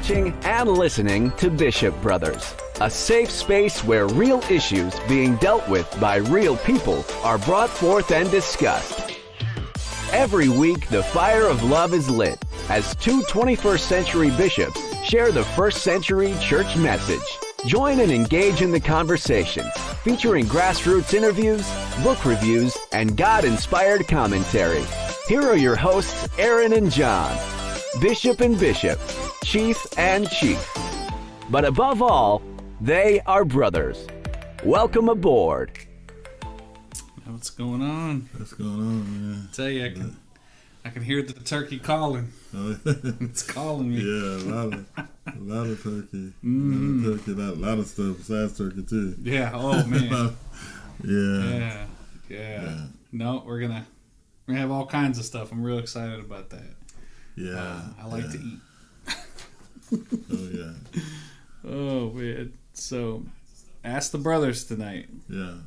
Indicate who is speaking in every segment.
Speaker 1: watching and listening to Bishop Brothers, a safe space where real issues being dealt with by real people are brought forth and discussed. Every week, the fire of love is lit as two 21st century bishops share the first century church message. Join and engage in the conversations, featuring grassroots interviews, book reviews, and God-inspired commentary. Here are your hosts, Aaron and John, Bishop and Bishop, Chief and Chief. But above all, they are brothers. Welcome aboard.
Speaker 2: What's going on?
Speaker 3: What's going on, man?
Speaker 2: I tell you, I can hear the turkey calling. It's calling me.
Speaker 3: Yeah, a lot of turkey. Mm. A lot of stuff besides turkey too.
Speaker 2: Yeah. Oh man.
Speaker 3: Yeah.
Speaker 2: No, we're gonna have all kinds of stuff. I'm real excited about that.
Speaker 3: Yeah.
Speaker 2: I like to eat.
Speaker 3: Oh yeah.
Speaker 2: Oh man. So, ask the brothers tonight.
Speaker 3: Yeah.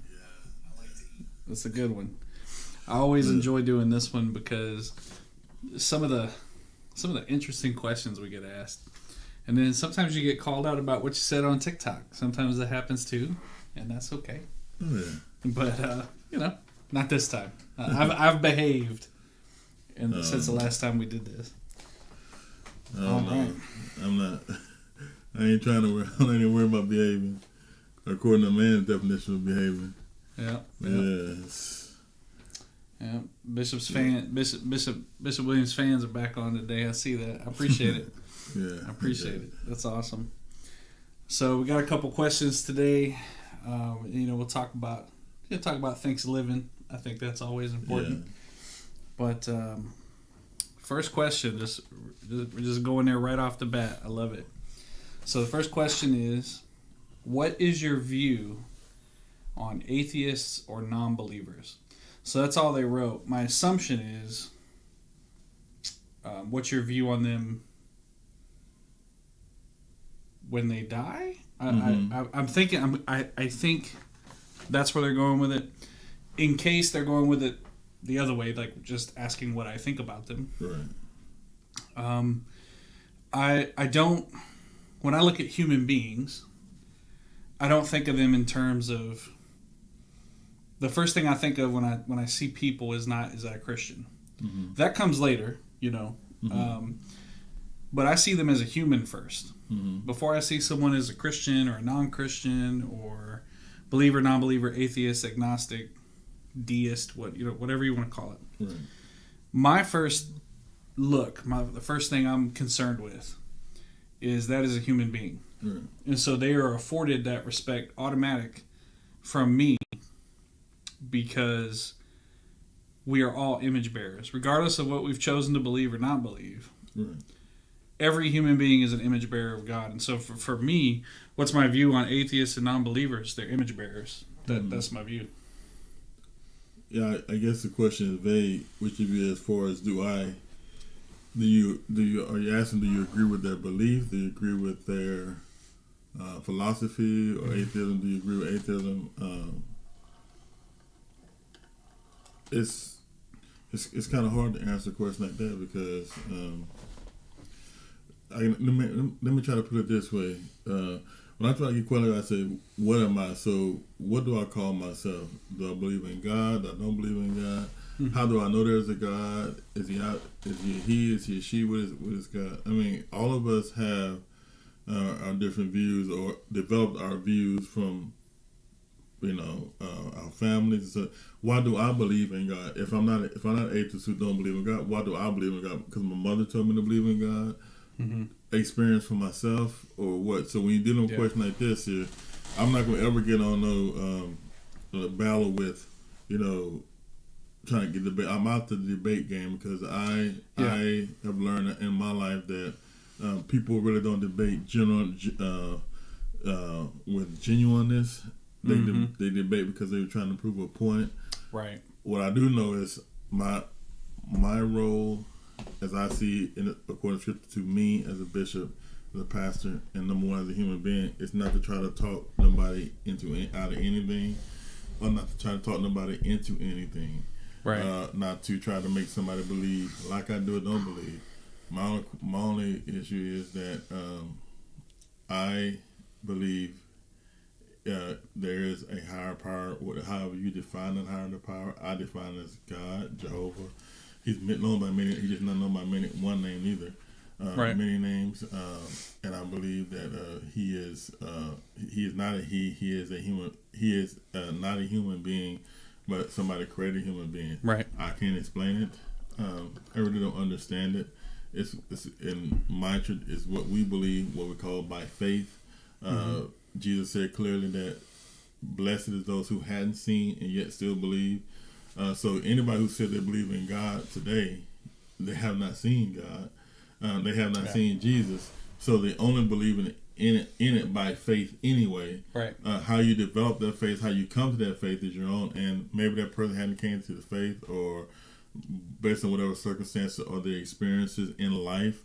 Speaker 2: That's a good one. I always enjoy doing this one because some of the interesting questions we get asked, and then sometimes you get called out about what you said on TikTok. Sometimes that happens too, and that's okay.
Speaker 3: Oh yeah.
Speaker 2: But not this time. I've behaved, since the last time we did this.
Speaker 3: Oh no, right. I'm not. I ain't trying to. I don't even worry about behaving, according to man's definition of behaving.
Speaker 2: Yeah.
Speaker 3: Yes.
Speaker 2: Yeah. Bishop Williams fans are back on today. I see that. I appreciate it.
Speaker 3: Yeah.
Speaker 2: I appreciate it. That's awesome. So we got a couple questions today. We'll talk about Thanksgiving. I think that's always important. Yeah. But first question, we're just going there right off the bat. I love it. So the first question is, what is your view on atheists or non-believers? So that's all they wrote. My assumption is, what's your view on them when they die? I'm thinking. I think that's where they're going with it. In case they're going with it the other way, like just asking what I think about them.
Speaker 3: Right.
Speaker 2: I don't. When I look at human beings, I don't think of them in terms of. The first thing I think of when I see people is that a Christian? Mm-hmm. That comes later, Mm-hmm. But I see them as a human first. Mm-hmm. Before I see someone as a Christian or a non-Christian or believer, non-believer, atheist, agnostic, deist, whatever you want to call it.
Speaker 3: Right.
Speaker 2: My first look, the first thing I'm concerned with is that is a human being.
Speaker 3: Right.
Speaker 2: And so they are afforded that respect automatic from me because we are all image bearers, regardless of what we've chosen to believe or not believe.
Speaker 3: Right.
Speaker 2: Every human being is an image bearer of God. And so for me, what's my view on atheists and non-believers? They're image bearers. That's my view.
Speaker 3: Yeah, I guess the question is vague. Which of you, as far as are you asking, do you agree with their belief? Do you agree with their philosophy or atheism? Do you agree with atheism? It's kind of hard to answer a question like that because let me try to put it this way. When I try to get qualified, I say, what am I? So what do I call myself? Do I believe in God? Do I don't believe in God? Mm-hmm. How do I know there's a God? Is he out? Is he a he? Is he a she? What is God? I mean, all of us have our different views or developed our views from our families. So why do I believe in God? If I'm not atheist who don't believe in God, why do I believe in God? Because my mother told me to believe in God. Mm-hmm. Experience for myself or what? So when you're dealing with a question like this here, I'm not going to ever get on no battle with trying to get debate. I'm out the debate game because I have learned in my life that people really don't debate with genuineness. They debate because they were trying to prove a point.
Speaker 2: Right.
Speaker 3: What I do know is my role, as I see it, according to Scripture, to me as a bishop, as a pastor, and number one as a human being, is not to try to talk nobody out of anything, or not to try to talk nobody into anything.
Speaker 2: Right.
Speaker 3: Not to try to make somebody believe like I do or don't believe. My only issue is that I believe there is a higher power. However you define that higher power, I define it as God, Jehovah. He's known by many. He just not known by many. One name either.
Speaker 2: Right.
Speaker 3: Many names, and I believe that he is not a he. He is a human. He is not a human being, but somebody created a human being.
Speaker 2: Right.
Speaker 3: I can't explain it. I really don't understand it. It's in my church. It's what we believe, what we call by faith. Jesus said clearly that blessed is those who hadn't seen and yet still believe. So anybody who said they believe in God today, they have not seen God. They have not seen Jesus, so they only believe in it by faith anyway.
Speaker 2: Right.
Speaker 3: How you develop that faith, how you come to that faith is your own, and maybe that person hadn't came to the faith, or based on whatever circumstances or their experiences in life,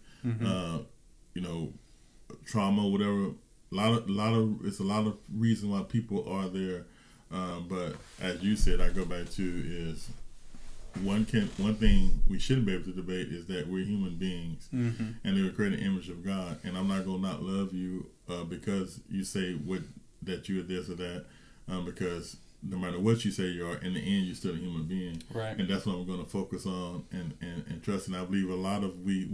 Speaker 3: trauma, whatever. It's a lot of reasons why people are there, but as you said, I go back to is. One thing we shouldn't be able to debate is that we're human beings, and they were created in the image of God. And I'm not gonna not love you because you say that you're this or that, because no matter what you say you are, in the end you're still a human being.
Speaker 2: Right. And
Speaker 3: that's what I'm gonna focus on and trust. And I believe a lot of we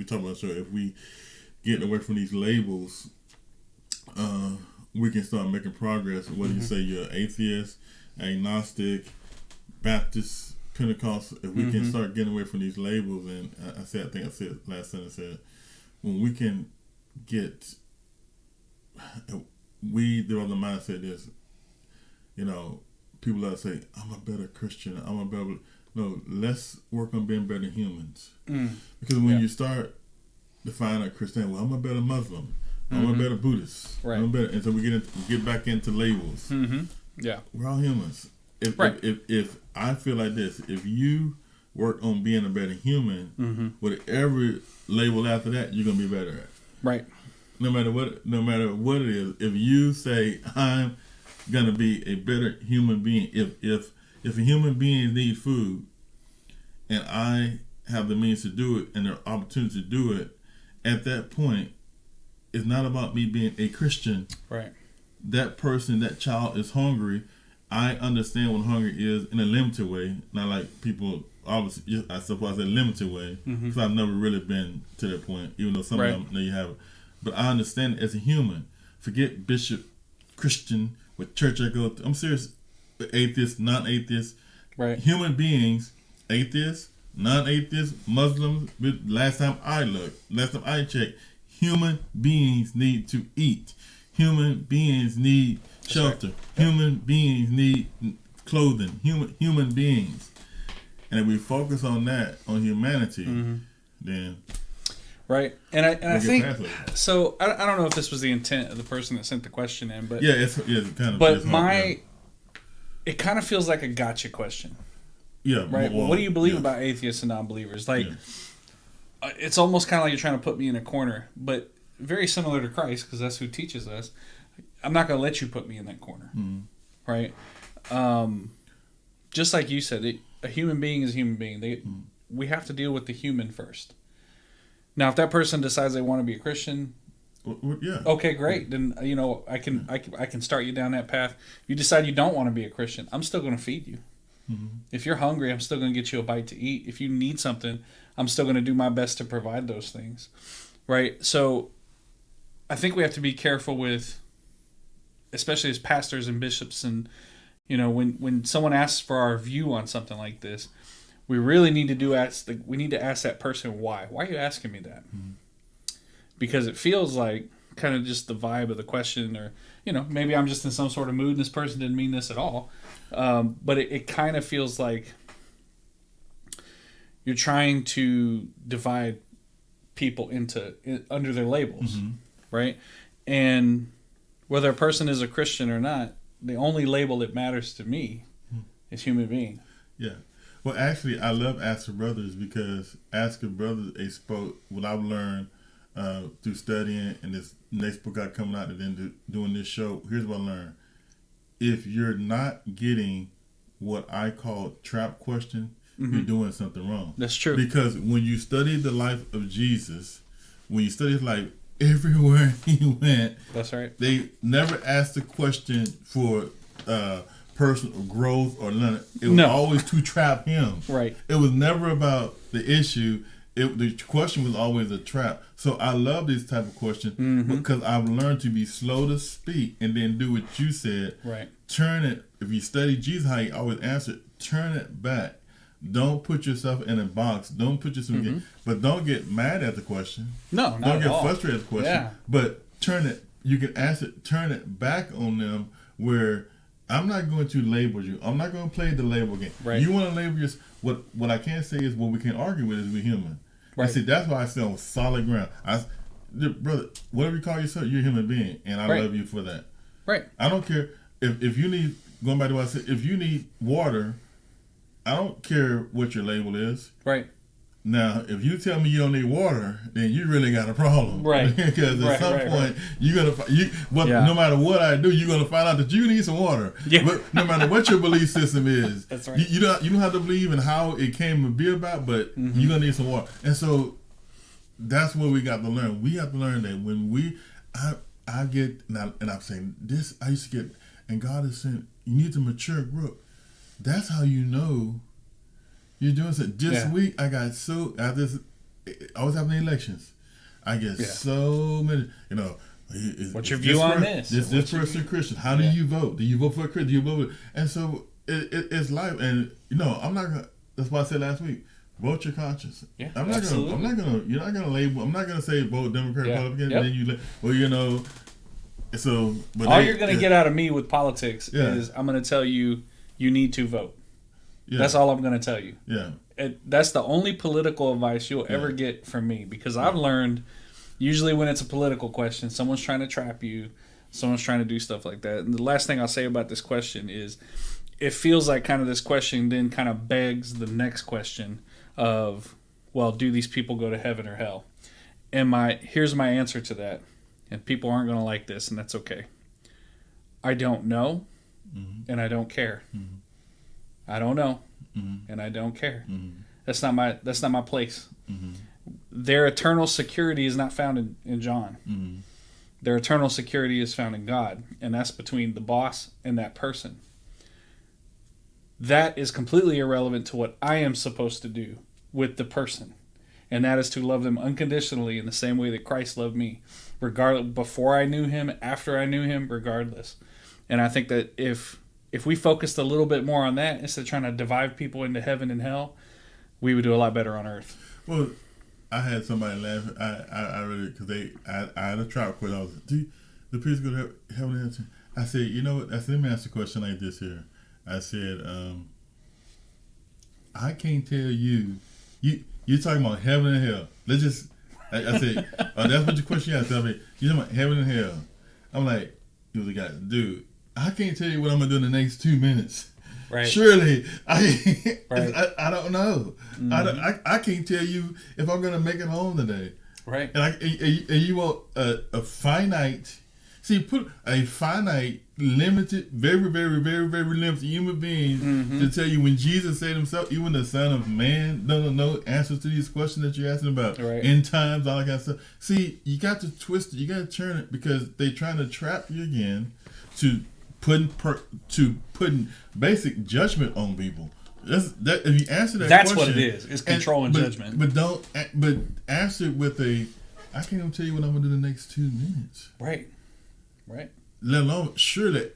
Speaker 3: talk about, so if we get away from these labels, we can start making progress. Whether you say you're atheist, agnostic, Baptist, Pentecostal, if we can start getting away from these labels, and I think I said last sentence, when we can get, we develop the mindset is, people that say, I'm a better Christian, no, let's work on being better humans. Because when you start defining a Christian, well, I'm a better Muslim, I'm a better Buddhist,
Speaker 2: right.
Speaker 3: I'm better, and so we get back into labels.
Speaker 2: Yeah.
Speaker 3: We're all humans. If I feel like this, if you work on being a better human, whatever label after that, you're gonna be better at.
Speaker 2: Right.
Speaker 3: No matter what it is, if you say I'm gonna be a better human being, if a human being needs food, and I have the means to do it and the opportunity to do it, at that point, it's not about me being a Christian.
Speaker 2: Right.
Speaker 3: That person, that child is hungry. I understand what hunger is in a limited way, not like people, obviously, I suppose a limited way, because I've never really been to that point, even though some of them know you have it. But I understand it as a human. Forget bishop, Christian, what church I go to. I'm serious. Atheist, non-atheist.
Speaker 2: Right.
Speaker 3: Human beings, atheists, non-atheists, Muslims, last time I checked, human beings need to eat. Human beings need shelter. Right. Human beings need clothing. Human beings, and if we focus on that, on humanity, then
Speaker 2: right. And I think so. I don't know if this was the intent of the person that sent the question in, but
Speaker 3: it's kind of.
Speaker 2: But it kind of feels like a gotcha question.
Speaker 3: Yeah.
Speaker 2: Right. Well, what do you believe about atheists and non-believers? Like, it's almost kind of like you're trying to put me in a corner, but very similar to Christ, because that's who teaches us. I'm not going to let you put me in that corner, right? Just like you said, a human being is a human being. We have to deal with the human first. Now, if that person decides they want to be a Christian, okay, great. Then I can start you down that path. If you decide you don't want to be a Christian, I'm still going to feed you. If you're hungry, I'm still going to get you a bite to eat. If you need something, I'm still going to do my best to provide those things, right? So, I think we have to be careful with, especially as pastors and bishops, and when someone asks for our view on something like this, we really need to ask that person why. Why are you asking me that? Because it feels like kind of just the vibe of the question, or maybe I'm just in some sort of mood and this person didn't mean this at all. But it kind of feels like you're trying to divide people under their labels, right? And whether a person is a Christian or not, the only label that matters to me is human being.
Speaker 3: Yeah. Well, actually, I love Asking Brothers, because Asking Brothers what I've learned through studying and this next book got coming out and then doing this show. Here's what I learned. If you're not getting what I call trap question, you're doing something wrong.
Speaker 2: That's true.
Speaker 3: Because when you study the life of Jesus, when you study his life, everywhere he went,
Speaker 2: that's right.
Speaker 3: They never asked the question for personal growth or none. It was always to trap him.
Speaker 2: Right.
Speaker 3: It was never about the issue. The question was always a trap. So I love this type of question because I've learned to be slow to speak and then do what you said.
Speaker 2: Right.
Speaker 3: Turn it. If you study Jesus, how he always answered, turn it back. Don't put yourself in a box. Don't put yourself in, but don't get mad at the question.
Speaker 2: No, not
Speaker 3: don't
Speaker 2: at
Speaker 3: get
Speaker 2: all.
Speaker 3: frustrated at the question.
Speaker 2: Yeah.
Speaker 3: But turn it. You can ask it. Turn it back on them. Where I'm not going to label you. I'm not going to play the label game.
Speaker 2: Right.
Speaker 3: You want to label yourself. What I can't say is what we can argue with is we're human.
Speaker 2: Right.
Speaker 3: And see, that's why I stay on solid ground. Brother, whatever you call yourself, you're a human being, and I love you for that.
Speaker 2: Right.
Speaker 3: I don't care if you need. Going back to what I said, if you need water, I don't care what your label is.
Speaker 2: Right.
Speaker 3: Now, if you tell me you don't need water, then you really got a problem.
Speaker 2: Right.
Speaker 3: Because at some point, you're gonna no matter what I do, you're gonna find out that you need some water.
Speaker 2: Yeah.
Speaker 3: But no matter what your belief system is,
Speaker 2: that's right.
Speaker 3: You don't have to believe in how it came to be about, but you're gonna need some water. And so that's what we got to learn. We have to learn that when I get and I'm saying this, I used to get, and God is saying you need to mature, grow up. That's how you know. You're doing so. This week, I got I was having elections. I get so many,
Speaker 2: what's your view on this?
Speaker 3: This person Christian. How do you vote? Do you vote for a Christian? Do you vote for, and so it's life. And I'm not gonna. That's why I said last week. Vote your conscience. Yeah, I'm not gonna. You're not gonna label. I'm not gonna say vote Democrat, Republican.
Speaker 2: Yep.
Speaker 3: And then So, but
Speaker 2: all you're gonna get out of me with politics is I'm gonna tell you need to vote. Yeah. That's all I'm going to tell you.
Speaker 3: Yeah.
Speaker 2: That's the only political advice you'll ever get from me, because I've learned usually when it's a political question, someone's trying to trap you, someone's trying to do stuff like that. And the last thing I'll say about this question is it feels like kind of this question then kind of begs the next question of, well, do these people go to heaven or hell? And here's my answer to that. And people aren't going to like this, and that's okay. I don't know, and I don't care. I don't know, and I don't care. That's not my place. Their eternal security is not found in John. Their eternal security is found in God, and that's between the boss and that person. That is completely irrelevant to what I am supposed to do with the person, and that is to love them unconditionally in the same way that Christ loved me, regardless, before I knew him, after I knew him, regardless. And I think that if we focused a little bit more on that instead of trying to divide people into heaven and hell, we would do a lot better on earth.
Speaker 3: Well, I had somebody laugh. I really, because I had a trial question. I was like, do the priest go to heaven and hell? I said, you know what? Let me ask a question like this here. I said, I can't tell you. You're talking about heaven and hell. Let's just. I said, that's what your question asked. I mean, you're talking about heaven and hell. I'm like, he was a guy, dude. I can't tell you what I'm gonna do in the next 2 minutes. Right. Surely, I don't know. I can't tell you if I'm gonna make it home today.
Speaker 2: Right.
Speaker 3: And you want a finite. See, put a finite, limited, very, very, very, very limited human being to tell you when Jesus said himself, even the Son of Man doesn't know answers to these questions that you're asking about. Right. End times, all that kind of stuff. See, you got to twist it. You got to turn it because they're trying to trap you again to putting basic judgment on people. If you answer that,
Speaker 2: that's
Speaker 3: question,
Speaker 2: what it is. It's control and judgment.
Speaker 3: But answer it with a. I can't even tell you what I'm gonna do the next 2 minutes.
Speaker 2: Right.
Speaker 3: Let alone surely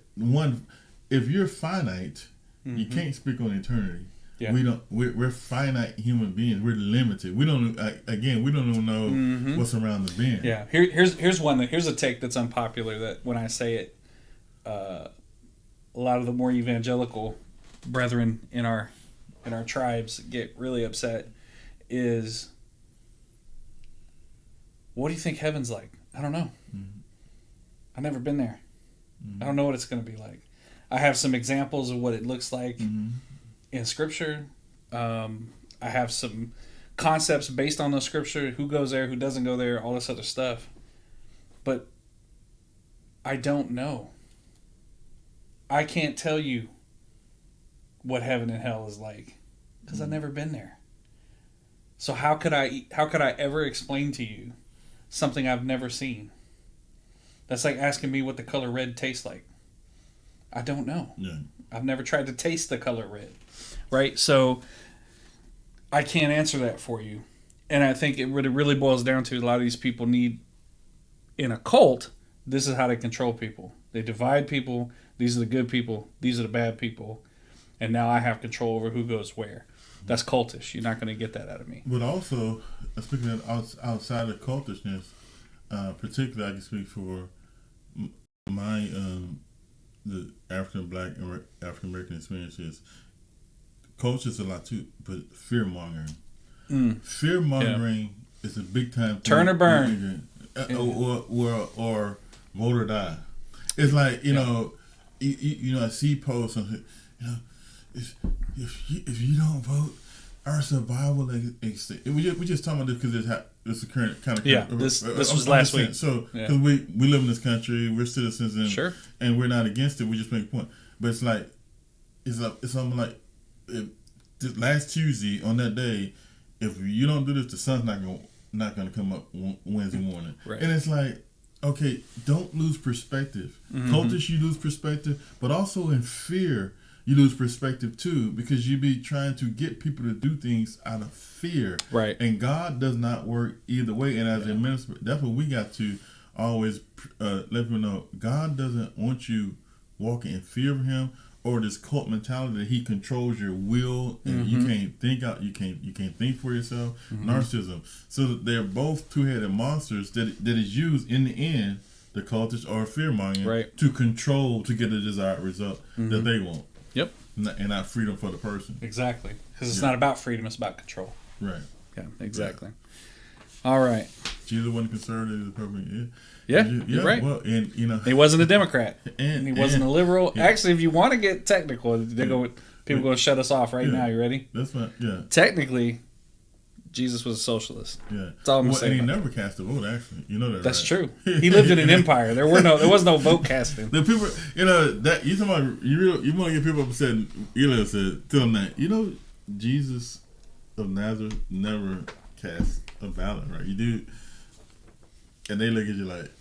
Speaker 3: if you're finite, you can't speak on eternity. Yeah. We're finite human beings. We're limited. We don't even know what's around the bend.
Speaker 2: Yeah. Here's one. Here's a take that's unpopular. That when I say it, a lot of the more evangelical brethren in our tribes get really upset. Is, what do you think heaven's like? I don't know. I've never been there. I don't know what it's going to be like. I have some examples of what it looks like in Scripture. I have some concepts based on the Scripture, who goes there, who doesn't go there, all this other stuff. But I don't know. I can't tell you what heaven and hell is like. Because I've never been there. So how could I ever explain to you something I've never seen? That's like asking me what the color red tastes like. I don't know.
Speaker 3: Yeah.
Speaker 2: I've never tried to taste the color red. Right? So I can't answer that for you. And I think it really boils down to a lot of these people need, in a cult, this is how they control people. They divide people. These are the good people. These are the bad people. And now I have control over who goes where. That's cultish. You're not going to get that out of me.
Speaker 3: But also, speaking of outside of cultishness, particularly I can speak for my the African Black and African American experiences. Culture is a lot too, but fear mongering. Fear mongering is a big time.
Speaker 2: Turn or burn,
Speaker 3: or vote or die. It's like you know, I see posts on if you don't vote, our survival we just talking about this because it's the current kind of
Speaker 2: this was last week.
Speaker 3: So because we live in this country, we're citizens, and and we're not against it. We just make a point. But it's like it's something like last Tuesday on that day, if you don't do this, the sun's not gonna come up Wednesday morning,
Speaker 2: right.
Speaker 3: And it's like, okay, don't lose perspective. Cultish, you lose perspective, but also in fear, you lose perspective too, because you be trying to get people to do things out of fear.
Speaker 2: Right.
Speaker 3: And God does not work either way. And as a minister, that's what we got to always let people know. God doesn't want you walking in fear of Him or this cult mentality that He controls your will and you can't think out. You can't think for yourself. Narcissism. So they're both two-headed monsters that is used in the end, the cultish or fear mongering, to control, to get a desired result that they want.
Speaker 2: Yep.
Speaker 3: And not freedom for the person.
Speaker 2: Exactly. Because it's not about freedom, it's about control.
Speaker 3: Right.
Speaker 2: Yeah, exactly. Yeah. All right.
Speaker 3: Jesus wasn't conservative, Republican.
Speaker 2: Yeah, you're right.
Speaker 3: Well, and
Speaker 2: he wasn't a Democrat, and he wasn't a liberal. Yeah. Actually, if you want to get technical, people going to shut us off right now. You ready?
Speaker 3: That's fine. Yeah.
Speaker 2: Technically, Jesus was a socialist.
Speaker 3: Yeah.
Speaker 2: That's all I'm saying.
Speaker 3: And he never cast a vote. Actually, you know that.
Speaker 2: That's
Speaker 3: right?
Speaker 2: true. He lived in an empire. There was no vote casting.
Speaker 3: The people, that you talking about, you want to get people upset. Said, tell them that Jesus of Nazareth never cast a ballot, right? You do, and they look at you like.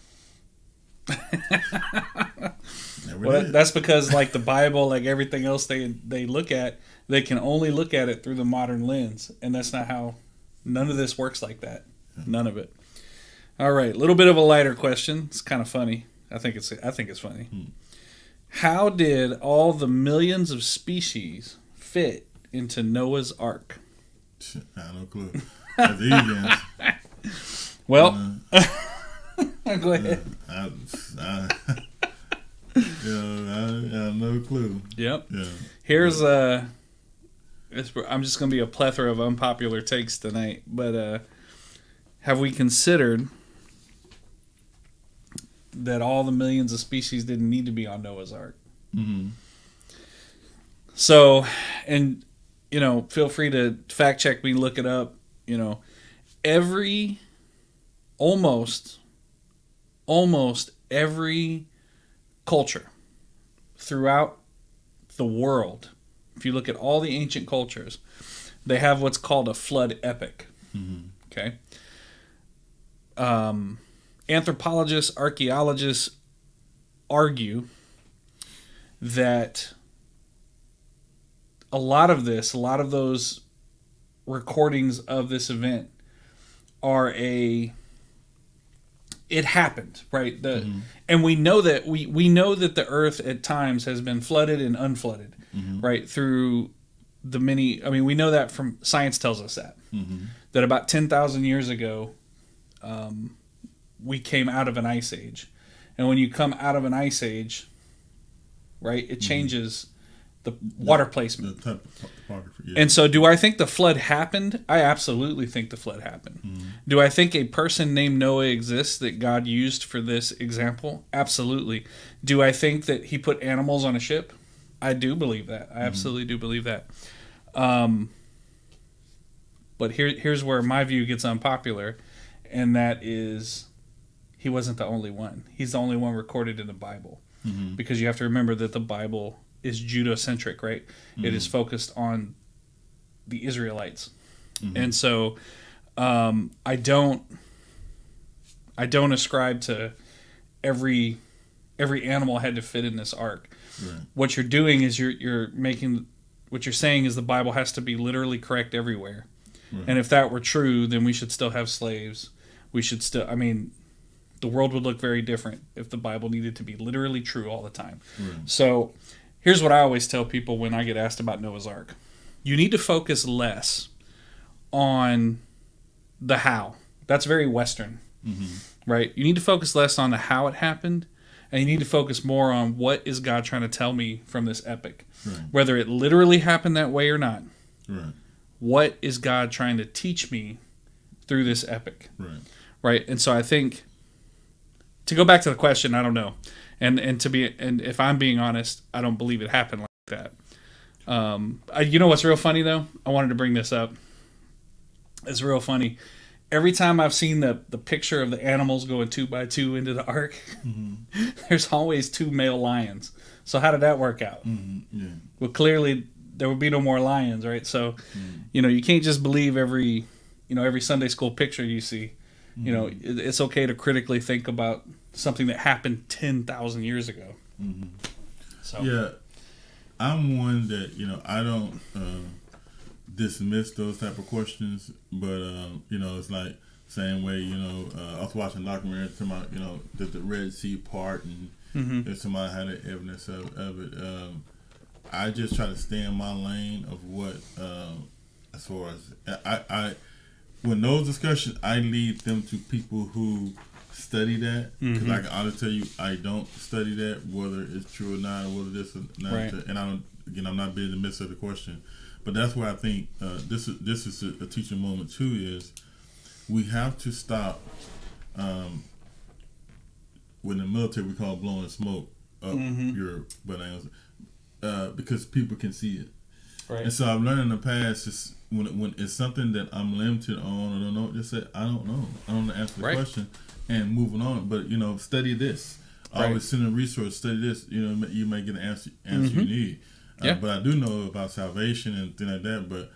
Speaker 2: That's because like the Bible, like everything else they look at, they can only look at it through the modern lens, and that's not how. None of this works like that. None of it. All right, a little bit of a lighter question. It's kind of funny. I think it's funny. How did all the millions of species fit into Noah's Ark?
Speaker 3: I have no clue. That's the easy answer.
Speaker 2: Well, go ahead.
Speaker 3: I have no clue.
Speaker 2: Yep.
Speaker 3: Yeah.
Speaker 2: Here's I'm just going to be a plethora of unpopular takes tonight, but have we considered that all the millions of species didn't need to be on Noah's Ark?
Speaker 3: Mm-hmm.
Speaker 2: So, and feel free to fact check me, look it up. Almost every culture throughout the world, if you look at all the ancient cultures, they have what's called a flood epic.
Speaker 3: Mm-hmm.
Speaker 2: Okay. Anthropologists, archaeologists argue that a lot of those recordings of this event are it happened, right? And we know that we know that the earth at times has been flooded and unflooded, right? Through the many, we know that from science tells us that about 10,000 years ago, we came out of an ice age. And when you come out of an ice age, right, it changes the water placement.
Speaker 3: The type of topography, yeah.
Speaker 2: And so do I think the flood happened? I absolutely think the flood happened. Do I think a person named Noah exists that God used for this example? Absolutely. Do I think that he put animals on a ship? I do believe that. I absolutely do believe that. But here's where my view gets unpopular, and that is he wasn't the only one. He's the only one recorded in the Bible. Because you have to remember that the Bible is Judocentric, right? It is focused on the Israelites.
Speaker 3: Mm-hmm.
Speaker 2: And so I don't ascribe to every animal had to fit in this ark.
Speaker 3: Right.
Speaker 2: What you're doing is you're making, what you're saying is the Bible has to be literally correct everywhere.
Speaker 3: Right.
Speaker 2: And if that were true, then we should still have slaves. We should still, I mean, the world would look very different if the Bible needed to be literally true all the time.
Speaker 3: Right.
Speaker 2: So here's what I always tell people when I get asked about Noah's Ark. You need to focus less on the how. That's very Western, right? You need to focus less on the how it happened, and you need to focus more on what is God trying to tell me from this epic.
Speaker 3: Right.
Speaker 2: Whether it literally happened that way or not.
Speaker 3: Right.
Speaker 2: What is God trying to teach me through this epic?
Speaker 3: Right.
Speaker 2: Right. And so I think, to go back to the question, I don't know. And if I'm being honest, I don't believe it happened like that. You know what's real funny though? I wanted to bring this up. It's real funny. Every time I've seen the picture of the animals going 2 by 2 into the ark, there's always 2 male lions. So how did that work out?
Speaker 3: Yeah.
Speaker 2: Well, clearly there would be no more lions, right? So, you can't just believe every Sunday school picture you see. It's okay to critically think about something that happened 10,000 years ago. So
Speaker 3: Yeah, I'm one that I don't dismiss those type of questions, but it's like same way. I was watching a documentary talking about did the Red Sea part, and if somebody had the evidence of it. I just try to stay in my lane of what as far as I when those discussions, I lead them to people who study that, because I can honestly tell you I don't study that, whether it's true or not, or whether this is not.
Speaker 2: Right.
Speaker 3: And I'm not being in the midst of the question, but that's where I think this is a teaching moment too. Is we have to stop. When the military we call blowing smoke up your bananas, because people can see it.
Speaker 2: right.
Speaker 3: And so I've learned in the past, just when it's something that I'm limited on or don't know, just say I don't know. I don't know to answer the question and moving on. But study this. Always send a resource. Study this. You may get an answer you need. But I do know about salvation and things like that. But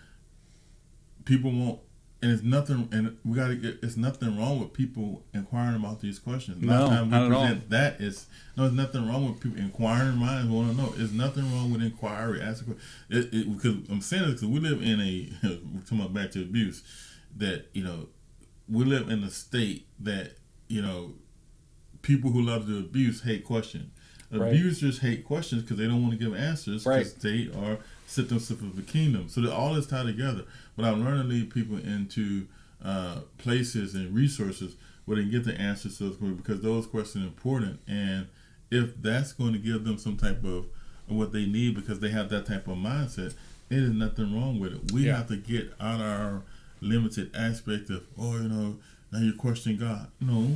Speaker 3: people won't. And it's nothing. And we got to get. It's nothing wrong with people inquiring about these questions.
Speaker 2: No, not at all.
Speaker 3: There's nothing wrong with people inquiring minds want to know. There's nothing wrong with inquiry. Ask a question. Because I'm saying this because we live in we're talking about back to abuse. That we live in a state that people who love to abuse hate questions. Abusers hate questions because they don't want to give answers because they are set themselves of the kingdom. So that all is tied together. But I'm learning to lead people into places and resources where they can get the answers to those questions, because those questions are important. And if that's going to give them some type of what they need because they have that type of mindset, there is nothing wrong with it. We have to get out of our limited aspect of, now you're questioning God. No,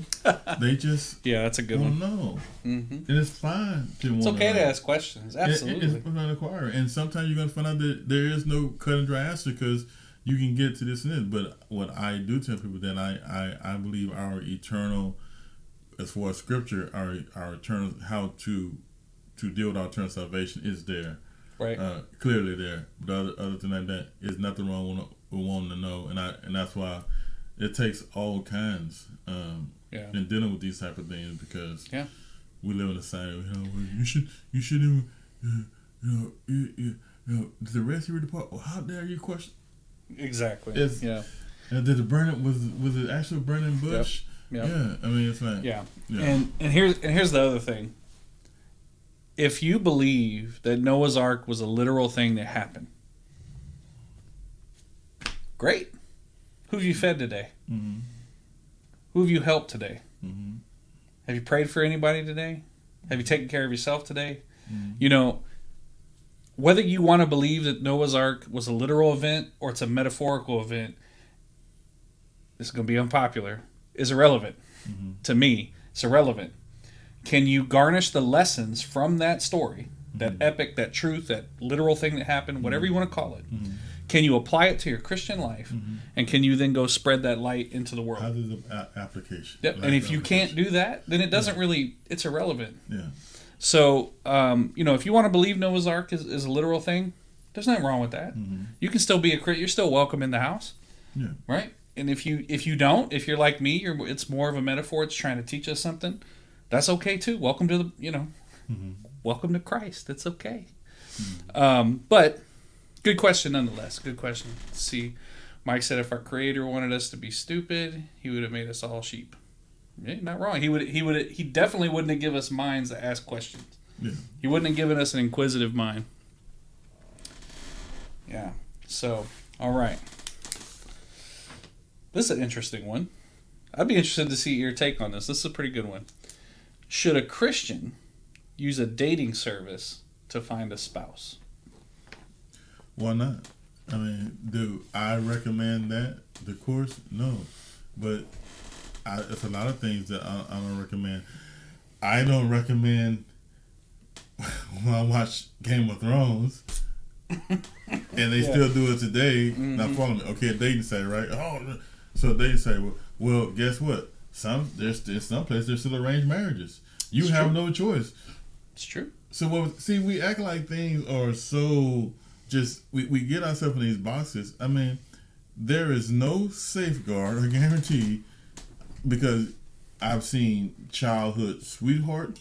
Speaker 3: they just
Speaker 2: that's a good
Speaker 3: don't
Speaker 2: one.
Speaker 3: know. And it's fine to
Speaker 2: It's
Speaker 3: want
Speaker 2: okay
Speaker 3: to
Speaker 2: to
Speaker 3: know.
Speaker 2: ask questions. Absolutely.
Speaker 3: It's not acquired. And sometimes you're going to find out that there is no cut and dry answer because you can get to this and this. But what I do tell people that I believe our eternal, as far as scripture, our eternal, how to deal with our eternal salvation is there.
Speaker 2: Right.
Speaker 3: Clearly there. But other than that, there's nothing wrong with wanting to know. And that's why it takes all kinds in dealing with these type of things, because we live in a society where you should did the Red Sea depart? Well, how dare you question?
Speaker 2: Exactly.
Speaker 3: And did the burning was it actually burning bush?
Speaker 2: Yep.
Speaker 3: Yeah. I mean, it's like
Speaker 2: And here's the other thing. If you believe that Noah's Ark was a literal thing that happened, great. Who have you fed today? Who have you helped today? Have you prayed for anybody today? Have you taken care of yourself today? Whether you want to believe that Noah's Ark was a literal event or it's a metaphorical event, this is going to be unpopular, is irrelevant. To me, it's irrelevant. Can you garnish the lessons from that story, that epic, that truth, that literal thing that happened, whatever you want to call it? Can you apply it to your Christian life? And can you then go spread that light into the world?
Speaker 3: How does the application?
Speaker 2: Yep. And if you can't do that, then it doesn't really, it's irrelevant.
Speaker 3: Yeah.
Speaker 2: So, if you want to believe Noah's Ark is a literal thing, There's nothing wrong with that. You can still be a Christian. You're still welcome in the house.
Speaker 3: Yeah.
Speaker 2: Right? And if you don't, if you're like me, it's more of a metaphor. It's trying to teach us something. That's okay too. Welcome to the, welcome to Christ. It's okay. But good question nonetheless. Good question. See, Mike said if our Creator wanted us to be stupid, He would have made us all sheep. Yeah, not wrong. He definitely wouldn't have given us minds to ask questions.
Speaker 3: Yeah.
Speaker 2: He wouldn't have given us an inquisitive mind. Yeah. So, all right. This is an interesting one. I'd be interested to see your take on this. This is a pretty good one. Should a Christian use a dating service to find a spouse?
Speaker 3: Why not? I mean, do I recommend that? The course? No. But it's a lot of things that I don't recommend. I don't recommend when I watch Game of Thrones, and they still do it today. Now follow me. Okay, a dating site, right? Oh, so they say, well, guess what? There's some places there's still arranged marriages. You have no choice.
Speaker 2: It's true.
Speaker 3: So we act like things are so just we get ourselves in these boxes. I mean, there is no safeguard or guarantee, because I've seen childhood sweethearts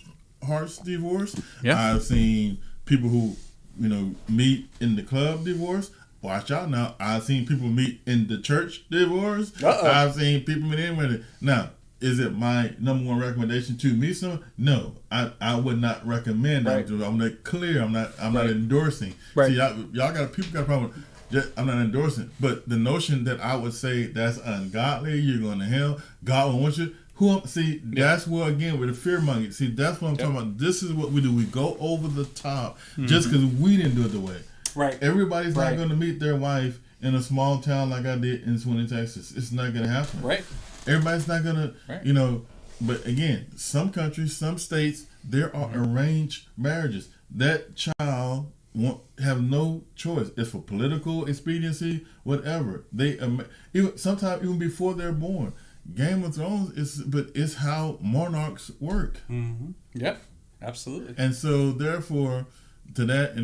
Speaker 3: divorce.
Speaker 2: Yeah.
Speaker 3: I've seen people who meet in the club divorce. Watch out now. I've seen people meet in the church divorce. I've seen people meet anywhere. Now, is it my number one recommendation to meet someone? No, I would not recommend that. I'm not clear. I'm not endorsing.
Speaker 2: Right.
Speaker 3: See, people got a problem. I'm not endorsing. But the notion that I would say that's ungodly, you're going to hell, God won't want you. That's where, again, with the fear monger. See, that's what I'm talking about. This is what we do. We go over the top just because we didn't do it the way. Right. Everybody's not going to meet their wife in a small town like I did in Swinney, Texas. It's not going to happen. Right. Everybody's not going to, but again, some countries, some states, there are arranged marriages. That child won't have no choice. It's for political expediency, whatever. Sometimes even before they're born. Game of Thrones it's how monarchs work.
Speaker 2: Yep, absolutely.
Speaker 3: And so, therefore, to that,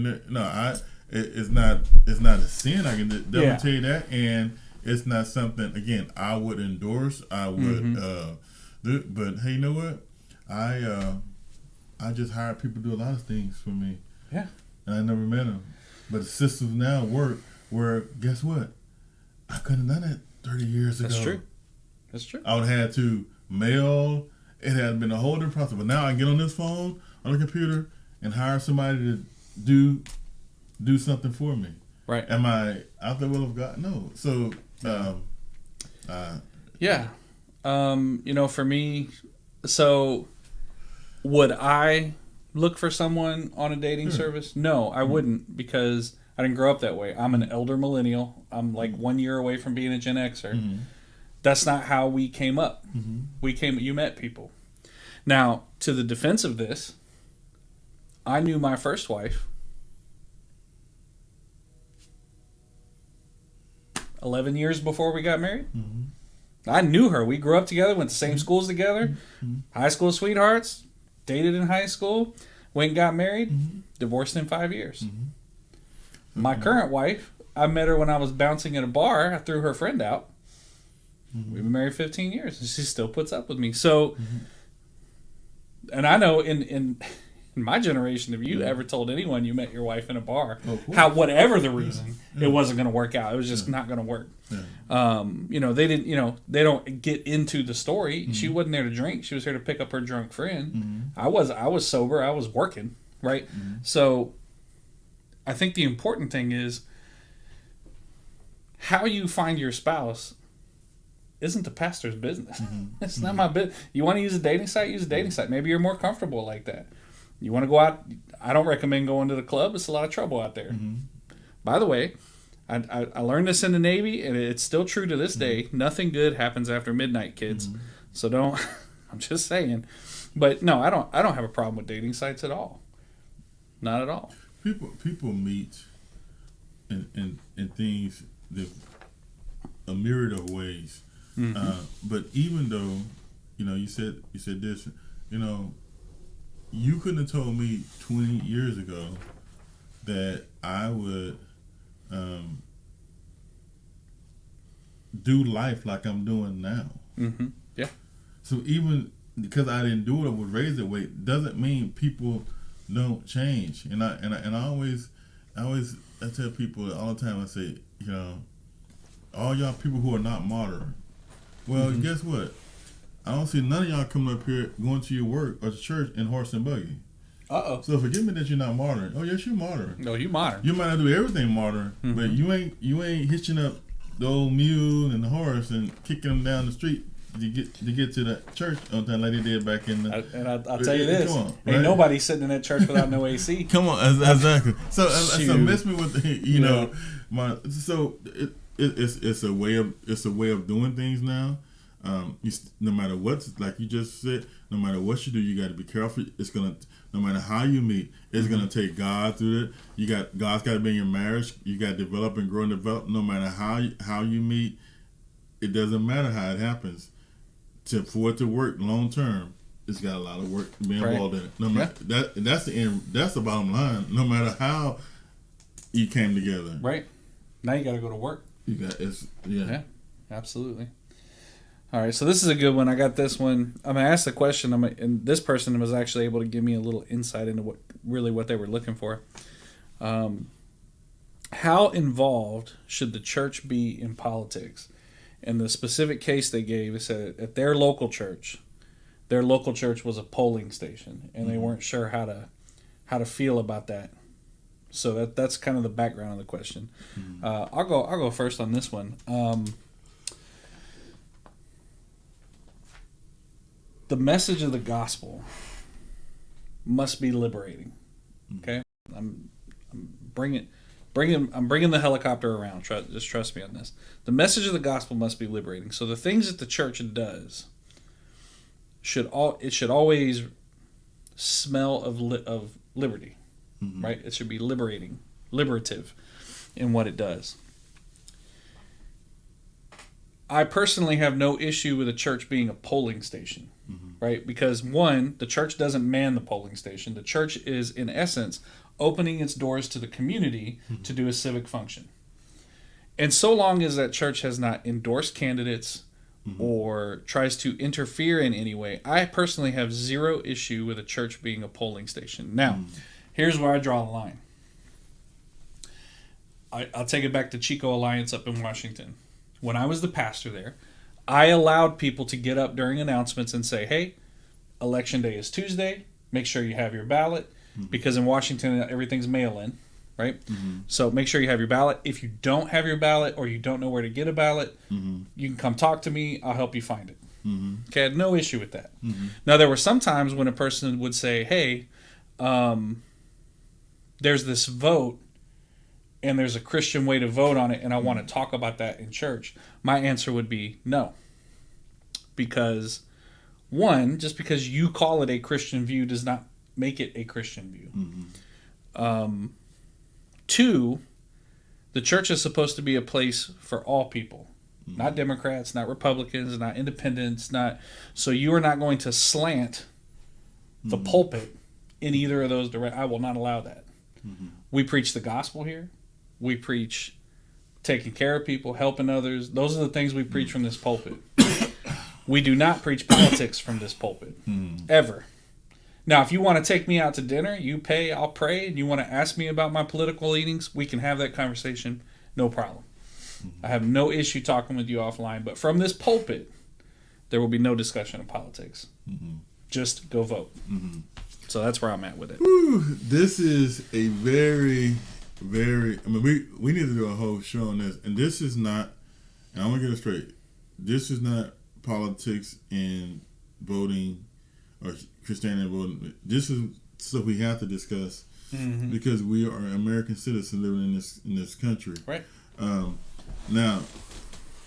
Speaker 3: it's not a sin. I can definitely tell you that, and it's not something again I would endorse. I would, but hey, you know what? I just hired people to do a lot of things for me. Yeah, and I never met them, but the systems now work. Where guess what? I couldn't have done that 30 years ago.
Speaker 2: That's true.
Speaker 3: I would have had to mail. It had been a whole different process. But now I get on this phone, on the computer, and hire somebody to do something for me. Right. Am I out the will of God? No. So,
Speaker 2: for me, so would I look for someone on a dating service? No, I wouldn't, because I didn't grow up that way. I'm an elder millennial. I'm like 1 year away from being a Gen Xer. That's not how we came up. You met people. Now, to the defense of this, I knew my first wife 11 years before we got married. I knew her. We grew up together, went to the same schools together, high school sweethearts, dated in high school, went and got married, divorced in 5 years. My current wife, I met her when I was bouncing at a bar. I threw her friend out. We've been married 15 years, and she still puts up with me. So, and I know in my generation, if you ever told anyone you met your wife in a bar, whatever the reason, it wasn't going to work out. It was just not going to work. They didn't. They don't get into the story. She wasn't there to drink. She was here to pick up her drunk friend. I was sober. I was working. Right. So, I think the important thing is how you find your spouse isn't the pastor's business. It's not my business. You want to use a dating site? Use a dating site. Maybe you're more comfortable like that. You want to go out? I don't recommend going to the club. It's a lot of trouble out there. By the way, I learned this in the Navy, and it's still true to this day. Nothing good happens after midnight, kids. So don't. I'm just saying. But no, I don't have a problem with dating sites at all. Not at all.
Speaker 3: People meet in things that a myriad of ways. But even though, you said this, you couldn't have told me 20 years ago that I would do life like I'm doing now.
Speaker 2: Mm-hmm. Yeah.
Speaker 3: So even because I didn't do it or was raised that way, doesn't mean people don't change. And I always tell people all the time. I say, all y'all people who are not modern. Well, guess what? I don't see none of y'all coming up here going to your work or to church in horse and buggy.
Speaker 2: Uh-oh.
Speaker 3: So forgive me that you're not modern. Oh yes, you're modern.
Speaker 2: No, you modern.
Speaker 3: You might not do everything modern, but you ain't hitching up the old mule and the horse and kicking them down the street to get to the church on time like they did back in the.
Speaker 2: And I'll tell you this:
Speaker 3: on, right?
Speaker 2: ain't nobody sitting in that church without no AC.
Speaker 3: Come on, exactly. So mess me with it's a way of doing things now. No matter what's, like you just said, no matter what you do, you got to be careful. No matter how you meet, it's gonna take God through it. God's got to be in your marriage. You got to develop and grow and develop. No matter how you meet, it doesn't matter how it happens. For it to work long term, it's got a lot of work to be involved in it. No matter that's the end. That's the bottom line. No matter how you came together,
Speaker 2: right? Now you got to go to work.
Speaker 3: Yeah,
Speaker 2: absolutely. All right, so this is a good one. I got this one. I'm gonna ask the question, and this person was actually able to give me a little insight into what they were looking for. How involved should the church be in politics? And the specific case they gave is that at their local church was a polling station, and they weren't sure how to feel about that. So that's kind of the background of the question. I'll go first on this one. The message of the gospel must be liberating. Okay, I'm bringing the helicopter around. Just trust me on this. The message of the gospel must be liberating. So the things that the church does should always smell of liberty, right? It should be liberative in what it does. I personally have no issue with a church being a polling station, right? Because one, the church doesn't man the polling station. The church is, in essence, opening its doors to the community to do a civic function. And so long as that church has not endorsed candidates or tries to interfere in any way, I personally have zero issue with a church being a polling station. Now, here's where I draw the line. I'll take it back to Chico Alliance up in Washington. When I was the pastor there, I allowed people to get up during announcements and say, hey, election day is Tuesday. Make sure you have your ballot. Because in Washington, everything's mail-in, right? So make sure you have your ballot. If you don't have your ballot or you don't know where to get a ballot, you can come talk to me. I'll help you find it. Okay, I had no issue with that. Now, there were some times when a person would say, hey, there's this vote, and there's a Christian way to vote on it, and I want to talk about that in church. My answer would be no. Because, one, just because you call it a Christian view does not make it a Christian view. Two, the church is supposed to be a place for all people. Not Democrats, not Republicans, not independents, so you are not going to slant the pulpit in either of those directions. I will not allow that. We preach the gospel here. We preach taking care of people, helping others. Those are the things we preach from this pulpit. We do not preach politics from this pulpit. Ever. Now, if you want to take me out to dinner, you pay, I'll pray, and you want to ask me about my political leanings, we can have that conversation. No problem. I have no issue talking with you offline. But from this pulpit, there will be no discussion of politics. Just go vote. So that's where I'm at with it.
Speaker 3: This is a very... we need to do a whole show on this, and this is not, and I'm gonna get it straight, this is not politics and voting or Christianity and voting. This is stuff we have to discuss because we are American citizens living in this country.
Speaker 2: Right.
Speaker 3: Now,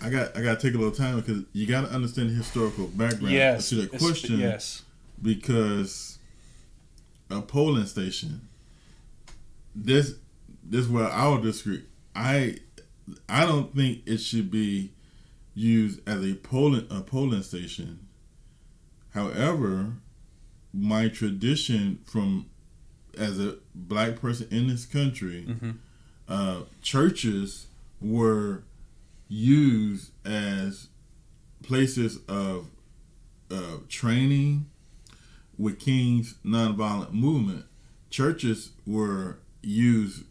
Speaker 3: I got to take a little time because you got to understand the historical background to that question.
Speaker 2: Yes.
Speaker 3: Because a polling station, this is where I would disagree. I don't think it should be used as a polling station. However, my tradition as a black person in this country, churches were used as places of training with King's nonviolent movement. Churches were used,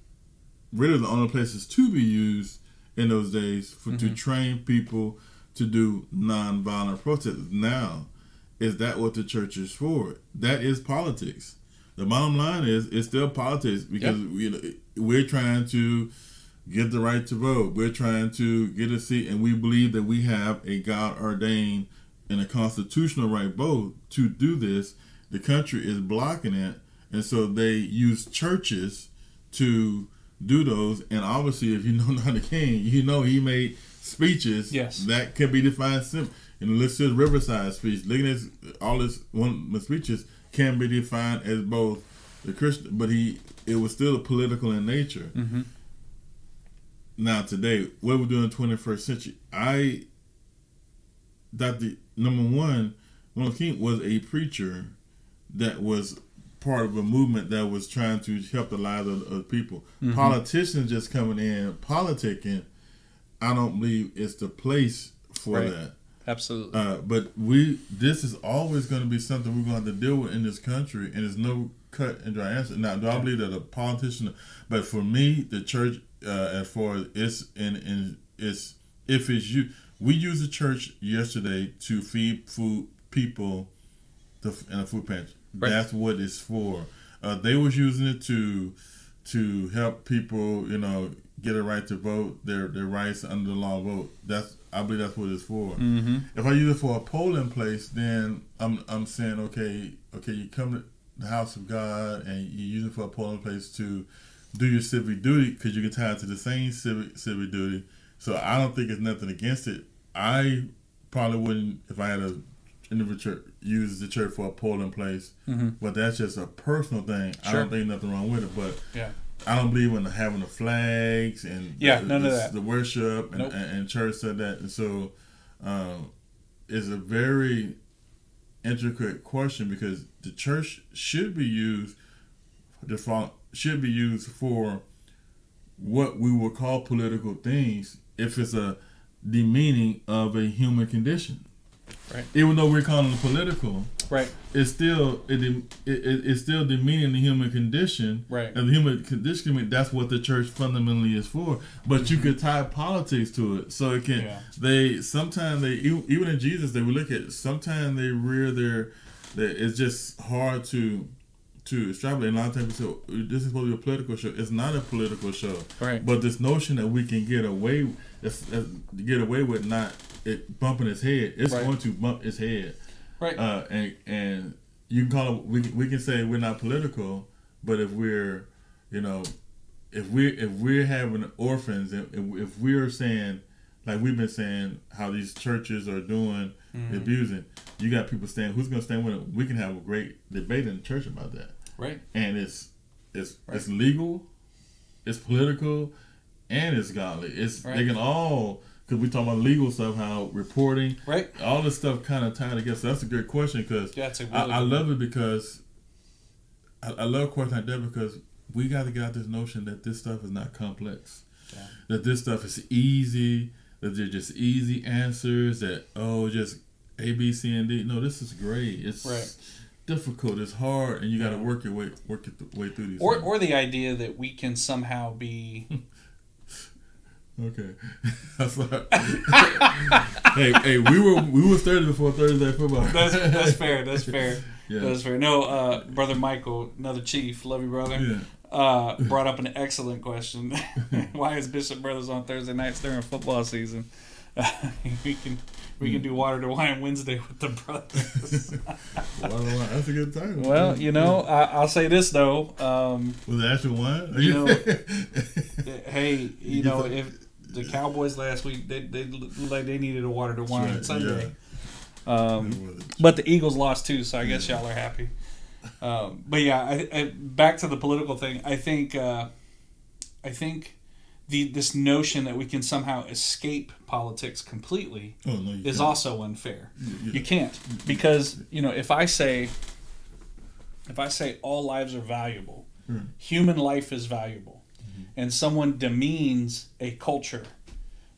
Speaker 3: really the only places to be used in those days to train people to do nonviolent protests. Now, is that what the church is for? That is politics. The bottom line is it's still politics because we're trying to get the right to vote. We're trying to get a seat, and we believe that we have a God-ordained and a constitutional right both to do this. The country is blocking it, and so they use churches to do those. And obviously, if you know Dr. King, you know he made speeches that can be defined simply. And let's just Riverside speech. Looking at all this one of the speeches can be defined as both the Christian, but it was still political in nature. Now today, what we do in the 21st century, number one, King was a preacher that was part of a movement that was trying to help the lives of people. Politicians just coming in, politicking, I don't believe it's the place for that.
Speaker 2: Absolutely.
Speaker 3: But this is always going to be something we're going to have to deal with in this country, and there's no cut and dry answer. Now, do I believe that a politician? But for me, the church, as far as if it's you, we used the church yesterday to feed people in a food pantry. Right. That's what it's for. They was using it to help people, get a right to vote, their rights under the law to vote. I believe that's what it's for. If I use it for a polling place, then I'm saying, okay, you come to the house of God and you use it for a polling place to do your civic duty because you can tie it to the same civic duty. So I don't think it's nothing against it. I probably wouldn't, if I had a individual church, use the church for a polling place, but that's just a personal thing. Sure. I don't think nothing wrong with it, but I don't believe in having the flags and
Speaker 2: none of that.
Speaker 3: The worship and church said that. And so it's a very intricate question because the church should be used for what we would call political things if it's a demeaning of a human condition. Right. Even though we're calling it political, right? It's still it's still demeaning the human condition, right? And the human condition, that's what the church fundamentally is for. But you could tie politics to it, so it can. Yeah. Even in Jesus, they would look at. Sometimes they rear their. It's just hard to extrapolate. And a lot of times, so this is supposed to be a political show. It's not a political show, right? But this notion that we can get away with not it bumping his head, it's going to bump his head, right? And you can call it. We can say we're not political, but if we're, if we're having orphans, and if we're saying, like we've been saying, how these churches are doing abusing, you got people saying who's going to stand with it. We can have a great debate in the church about that, right? And it's legal, it's political, and it's godly. They can all. Because we talk about legal stuff, how reporting, right? All this stuff kind of tied together. So that's a good question because I love it because I love questions like that because we got to get out this notion that this stuff is not complex, that this stuff is easy, that they're just easy answers, that just A, B, C, and D. No, this is great. It's difficult. It's hard, and you got to work your way through these.
Speaker 2: Or the idea that we can somehow be.
Speaker 3: Okay. hey, we were 30 before Thursday football.
Speaker 2: That's fair. Yeah. That's fair. No, Brother Michael, another chief, love you, brother. Yeah. Brought up an excellent question. Why is Bishop Brothers on Thursday nights during football season? We can do Water to Wine Wednesday with the brothers.
Speaker 3: Water to Wine, that's a good title.
Speaker 2: Well, I'll say this though.
Speaker 3: Was it actual wine?
Speaker 2: Hey, if the Cowboys last week they looked like they needed a Water to Wine Sunday. Yeah. But the Eagles lost too, so I guess y'all are happy. But I back to the political thing. I think this notion that we can somehow escape politics completely is also unfair. You can't, because if I say all lives are valuable, human life is valuable, and someone demeans a culture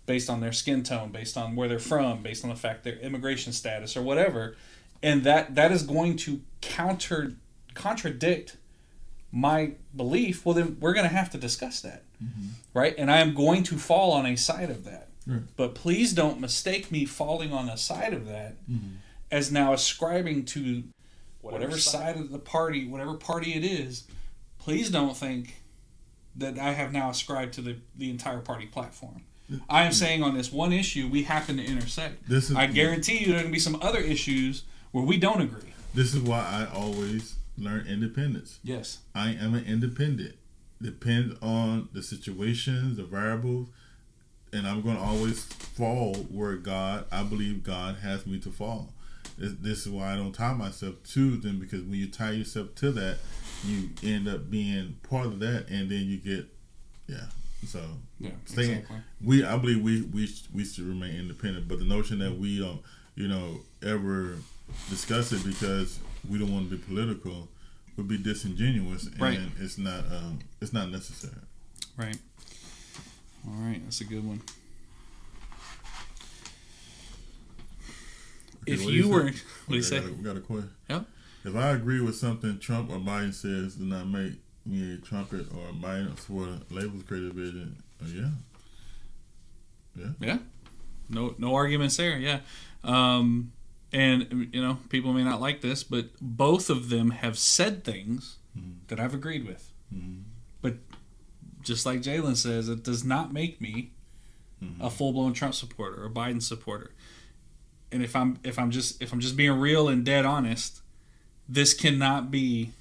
Speaker 2: based on their skin tone, based on where they're from, based on the fact their immigration status or whatever, and that is going to contradict my belief, well, then we're going to have to discuss that, right? And I am going to fall on a side of that.
Speaker 3: Right.
Speaker 2: But please don't mistake me falling on a side of that as now ascribing to whatever side of the party, whatever party it is. Please don't think that I have now ascribed to the entire party platform. I am saying on this one issue, we happen to intersect. I guarantee you there are going to be some other issues where we don't agree.
Speaker 3: This is why I always learn independence.
Speaker 2: Yes.
Speaker 3: I am an independent. Depends on the situations, the variables, and I'm going to always fall where I believe God has me to fall. This is why I don't tie myself to them, because when you tie yourself to that, you end up being part of that, and then you get, So exactly. I believe we should remain independent, but the notion that we don't, ever discuss it because we don't want to be political would be disingenuous, and it's not necessary.
Speaker 2: Right. All right, that's a good one.
Speaker 3: Okay,
Speaker 2: if you were, what do you say?
Speaker 3: We got a question.
Speaker 2: Yeah.
Speaker 3: If I agree with something Trump or Biden says, do not make me a trumpet or a Biden supporter. Labels create a vision.
Speaker 2: Yeah. No arguments there. Yeah. And people may not like this, but both of them have said things that I've agreed with. But just like Jalen says, it does not make me a full-blown Trump supporter or Biden supporter. And if I'm just being real and dead honest, this cannot be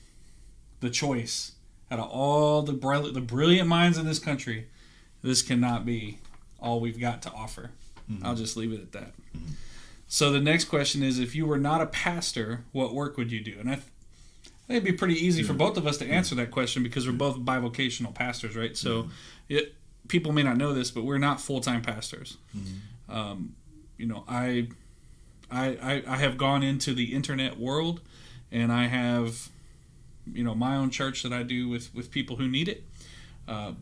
Speaker 2: the choice out of all the brilliant minds in this country. This cannot be all we've got to offer. I'll just leave it at that. So the next question is, if you were not a pastor, what work would you do? And I think it'd be pretty easy for both of us to answer that question because we're both bivocational pastors, right? So people may not know this, but we're not full-time pastors. I have gone into the internet world, and I have, my own church that I do with people who need it.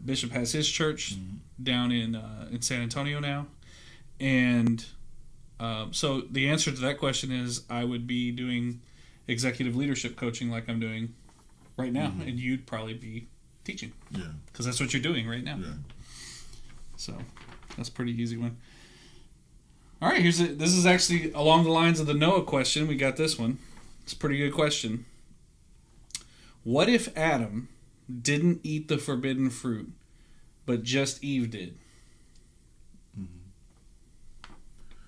Speaker 2: Bishop has his church down in San Antonio now, and so the answer to that question is I would be doing executive leadership coaching like I'm doing right now, and you'd probably be teaching. Yeah, because that's what you're doing right now. Yeah. So that's a pretty easy one. All right, this is actually along the lines of the Noah question. We got this one. It's a pretty good question. What if Adam didn't eat the forbidden fruit, but just Eve did?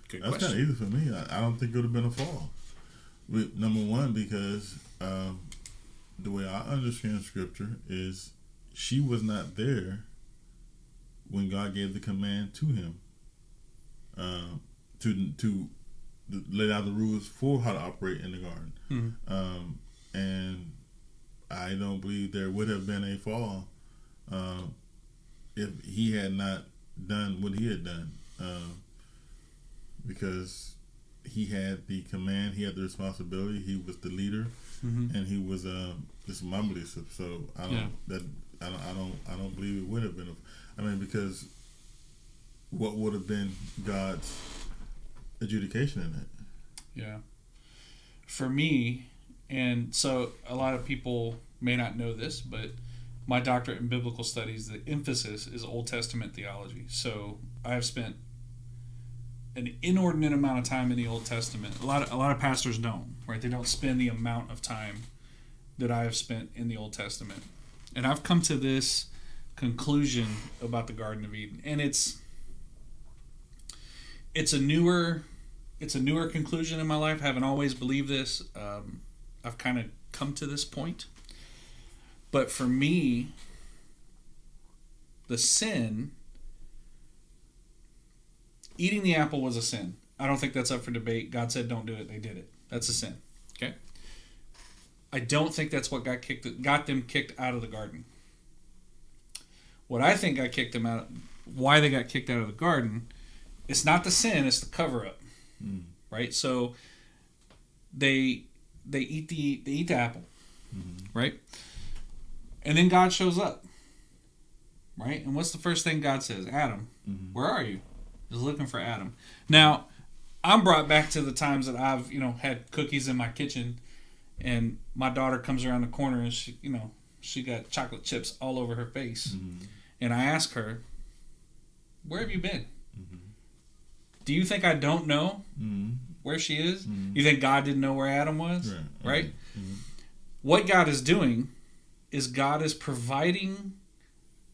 Speaker 2: Good
Speaker 3: That's kind of easy for me. I don't think it would have been a fall. Number one, because the way I understand Scripture is she was not there when God gave the command to him to lay out the rules for how to operate in the garden. And I don't believe there would have been a fall if he had not done what he had done, because he had the command, he had the responsibility, he was the leader, and he was this is my belief. So I don't believe it would have been. Because what would have been God's adjudication in it?
Speaker 2: Yeah. For me, and so a lot of people may not know this, but my doctorate in biblical studies, the emphasis is Old Testament theology. So I have spent an inordinate amount of time in the Old Testament. A lot of pastors don't, right? They don't spend the amount of time that I have spent in the Old Testament. And I've come to this conclusion about the Garden of Eden, and it's a newer conclusion in my life. I haven't always believed this. I've kind of come to this point. But for me, the sin, eating the apple was a sin. I don't think that's up for debate. God said don't do it. They did it. That's a sin. Okay? I don't think that's what got them kicked out of the garden. What I think got kicked them out, why they got kicked out of the garden, it's not the sin, it's the cover-up. Right? So they eat the apple. Right? And then God shows up. right? And what's the first thing God says? Adam, where are you? He's looking for Adam. Now, I'm brought back to the times that I've, had cookies in my kitchen, and my daughter comes around the corner and she got chocolate chips all over her face. And I ask her, where have you been? Do you think I don't know where she is? You think God didn't know where Adam was? Right? What God is doing is God is providing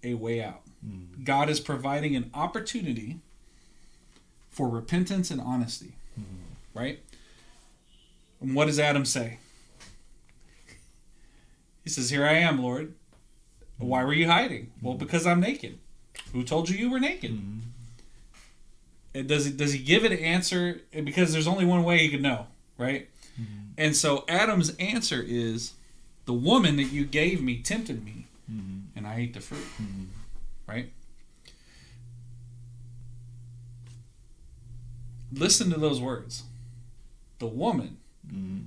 Speaker 2: a way out. God is providing an opportunity for repentance and honesty. Right? And what does Adam say? He says, here I am, Lord. Why were you hiding? Well, because I'm naked. Who told you were naked? And does he give it an answer? Because there's only one way he could know, right? And so Adam's answer is, the woman that you gave me tempted me, and I ate the fruit, right? Listen to those words. The woman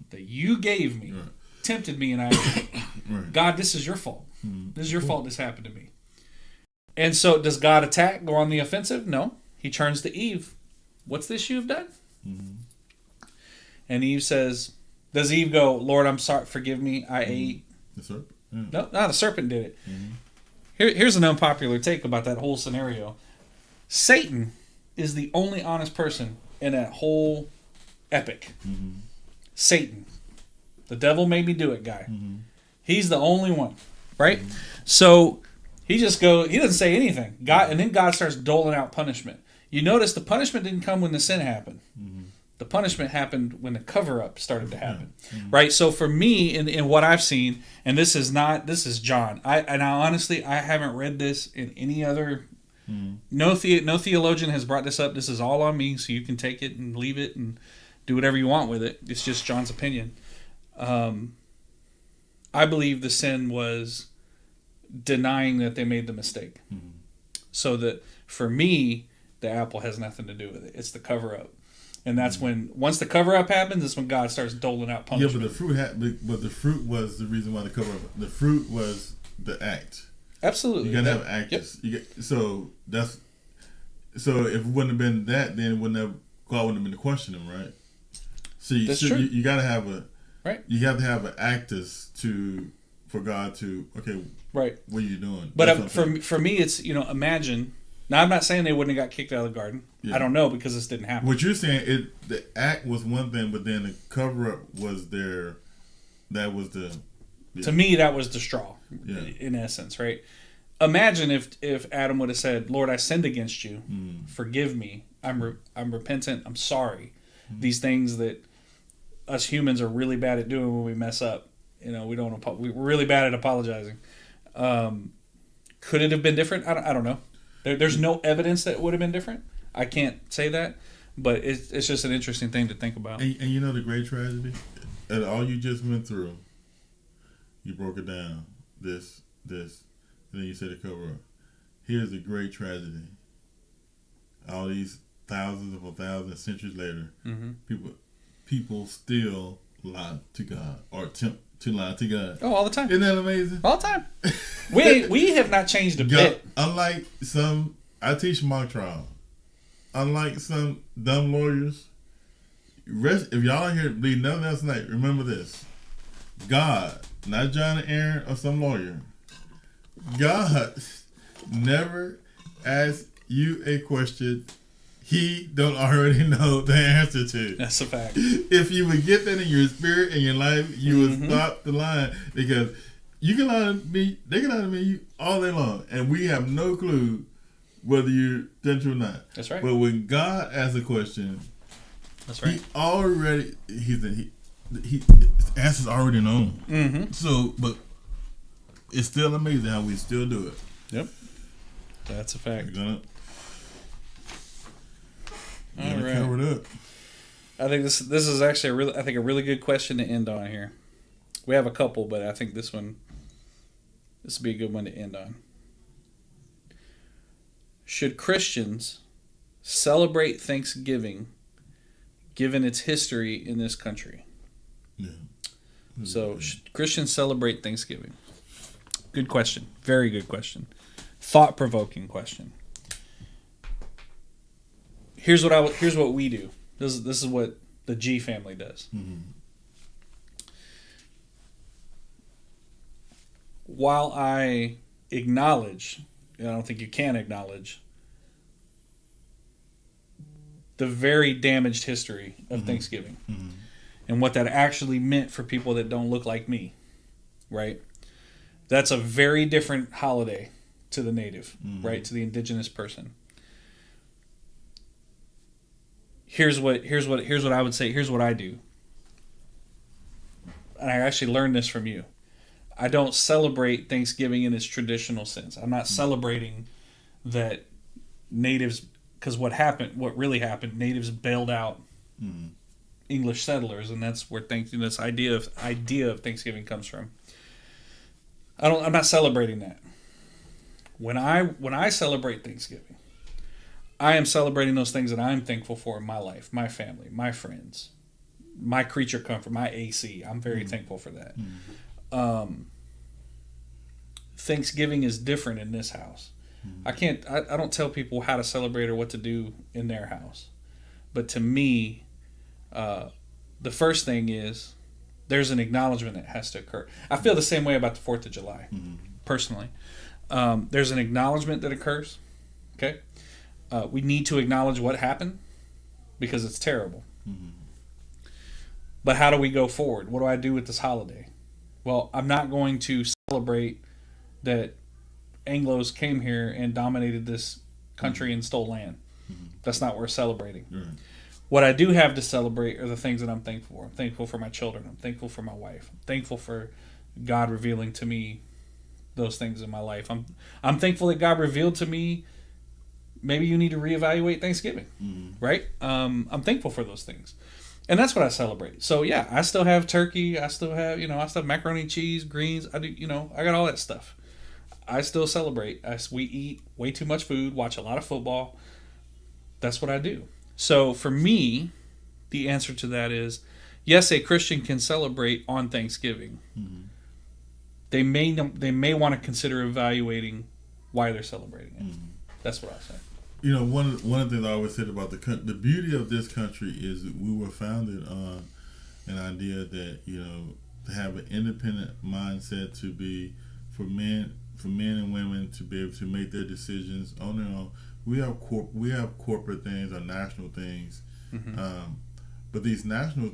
Speaker 2: that you gave me tempted me, and I ate it. God, this is your fault. This is your fault this happened to me. And so does God attack, go on the offensive? No. He turns to Eve. What's this you've done? And Eve says, does Eve go, Lord, I'm sorry, forgive me, I ate?
Speaker 3: The serpent?
Speaker 2: No, the serpent did it. Here's an unpopular take about that whole scenario. Satan is the only honest person in that whole epic. Satan. The devil made me do it guy. He's the only one, right? So he doesn't say anything. And then God starts doling out punishment. You notice the punishment didn't come when the sin happened. The punishment happened when the cover-up started to happen, right? So for me, in what I've seen, and this is John. I honestly, I haven't read this in any other. No theologian has brought this up. This is all on me, so you can take it and leave it and do whatever you want with it. It's just John's opinion. I believe the sin was denying that they made the mistake. So that for me, the apple has nothing to do with it. It's the cover-up. And that's when, once the cover-up happens, that's when God starts doling out punishment.
Speaker 3: Yeah, but the fruit was the reason why the cover-up. The fruit was the act.
Speaker 2: Absolutely.
Speaker 3: You gotta have actors. Yep. So if it wouldn't have been that, then God wouldn't have been questioning him, right? So you gotta have you have to have an actors for God to what are you doing?
Speaker 2: But for me, it's imagine. Now, I'm not saying they wouldn't have got kicked out of the garden. Yeah. I don't know, because this didn't happen.
Speaker 3: What you're saying, the act was one thing, but then the cover-up was there. That was the... Yeah.
Speaker 2: To me, that was the straw, in essence, right? Imagine if Adam would have said, Lord, I sinned against you. Forgive me. I'm repentant. I'm sorry. These things that us humans are really bad at doing when we mess up. We're really bad at apologizing. Could it have been different? I don't know. There's no evidence that it would have been different. I can't say that, but it's just an interesting thing to think about.
Speaker 3: And you know the great tragedy? And all you just went through, you broke it down. This, and then you said the cover-up. Here's the great tragedy. All these thousands centuries later, people still lie to God or attempt to lie to God.
Speaker 2: Oh, all the time.
Speaker 3: Isn't that amazing?
Speaker 2: All the time. We have not changed a bit.
Speaker 3: Unlike I teach mock trial. Unlike some dumb lawyers, if y'all are here to believe nothing else tonight, remember this. God, not John and Aaron or some lawyer, God never asks you a question He don't already know the answer to.
Speaker 2: That's a fact.
Speaker 3: If you would get that in your spirit and your life, you would stop the line, because you can lie to me, they can lie to me all day long, and we have no clue whether you're true or not.
Speaker 2: That's right.
Speaker 3: But when God asks a question,
Speaker 2: that's right.
Speaker 3: He answer's already known. So, but it's still amazing how we still do it.
Speaker 2: Yep, that's a fact.
Speaker 3: We're
Speaker 2: all right.
Speaker 3: Cover it up.
Speaker 2: I think this is actually a really good question to end on here. We have a couple, but I think this would be a good one to end on. Should Christians celebrate Thanksgiving given its history in this country?
Speaker 3: Yeah.
Speaker 2: So, should Christians celebrate Thanksgiving? Good question. Very good question. thought-provoking question. Here's what we do. This is what the G family does. Mm-hmm. While I acknowledge, I don't think you can acknowledge, the very damaged history of mm-hmm. Thanksgiving mm-hmm. and what that actually meant for people that don't look like me, right? That's a very different holiday to the native, mm-hmm. right? To the indigenous person. Here's what I would say. Here's what I do. And I actually learned this from you. I don't celebrate Thanksgiving in its traditional sense. I'm not celebrating that natives, because what really happened, natives bailed out English settlers, and that's where this idea of Thanksgiving comes from. I'm not celebrating that. When I celebrate Thanksgiving, I am celebrating those things that I'm thankful for in my life, my family, my friends, my creature comfort, my AC. I'm very thankful for that. Thanksgiving is different in this house. I don't tell people how to celebrate or what to do in their house. But to me, the first thing is there's an acknowledgement that has to occur. I feel the same way about the 4th of July, personally. There's an acknowledgement that occurs. Okay? We need to acknowledge what happened because it's terrible. But how do we go forward? What do I do with this holiday? Well, I'm not going to celebrate that Anglos came here and dominated this country and stole land. That's not what we're celebrating. What I do have to celebrate are the things that I'm thankful for. I'm thankful for my children. I'm thankful for my wife. I'm thankful for God revealing to me those things in my life. I'm thankful that God revealed to me maybe you need to reevaluate Thanksgiving, right? I'm thankful for those things. And that's what I celebrate. So yeah, I still have turkey. I still have, I still have macaroni and cheese, greens. I do, I got all that stuff. I still celebrate. We eat way too much food, watch a lot of football. That's what I do. So for me, the answer to that is, yes, a Christian can celebrate on Thanksgiving. They may want to consider evaluating why they're celebrating it. That's what I say.
Speaker 3: One of the things I always said about the beauty of this country is that we were founded on an idea that to have an independent mindset, to be for men and women to be able to make their decisions on their own. We have corporate things or national things, but these national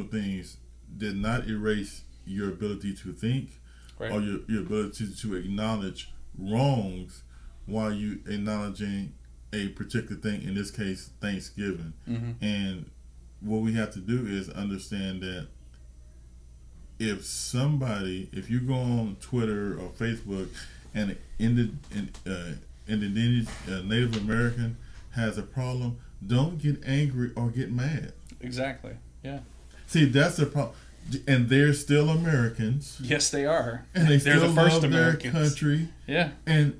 Speaker 3: things did not erase your ability to think, right, or your ability to acknowledge wrongs while you acknowledging a particular thing, in this case Thanksgiving. And what we have to do is understand that if you go on Twitter or Facebook and Native American has a problem, don't get angry or get mad.
Speaker 2: Exactly. Yeah.
Speaker 3: See, that's the problem. And they're still Americans.
Speaker 2: Yes, they are.
Speaker 3: And they're still
Speaker 2: the first
Speaker 3: love
Speaker 2: Americans.
Speaker 3: Their country.
Speaker 2: Yeah.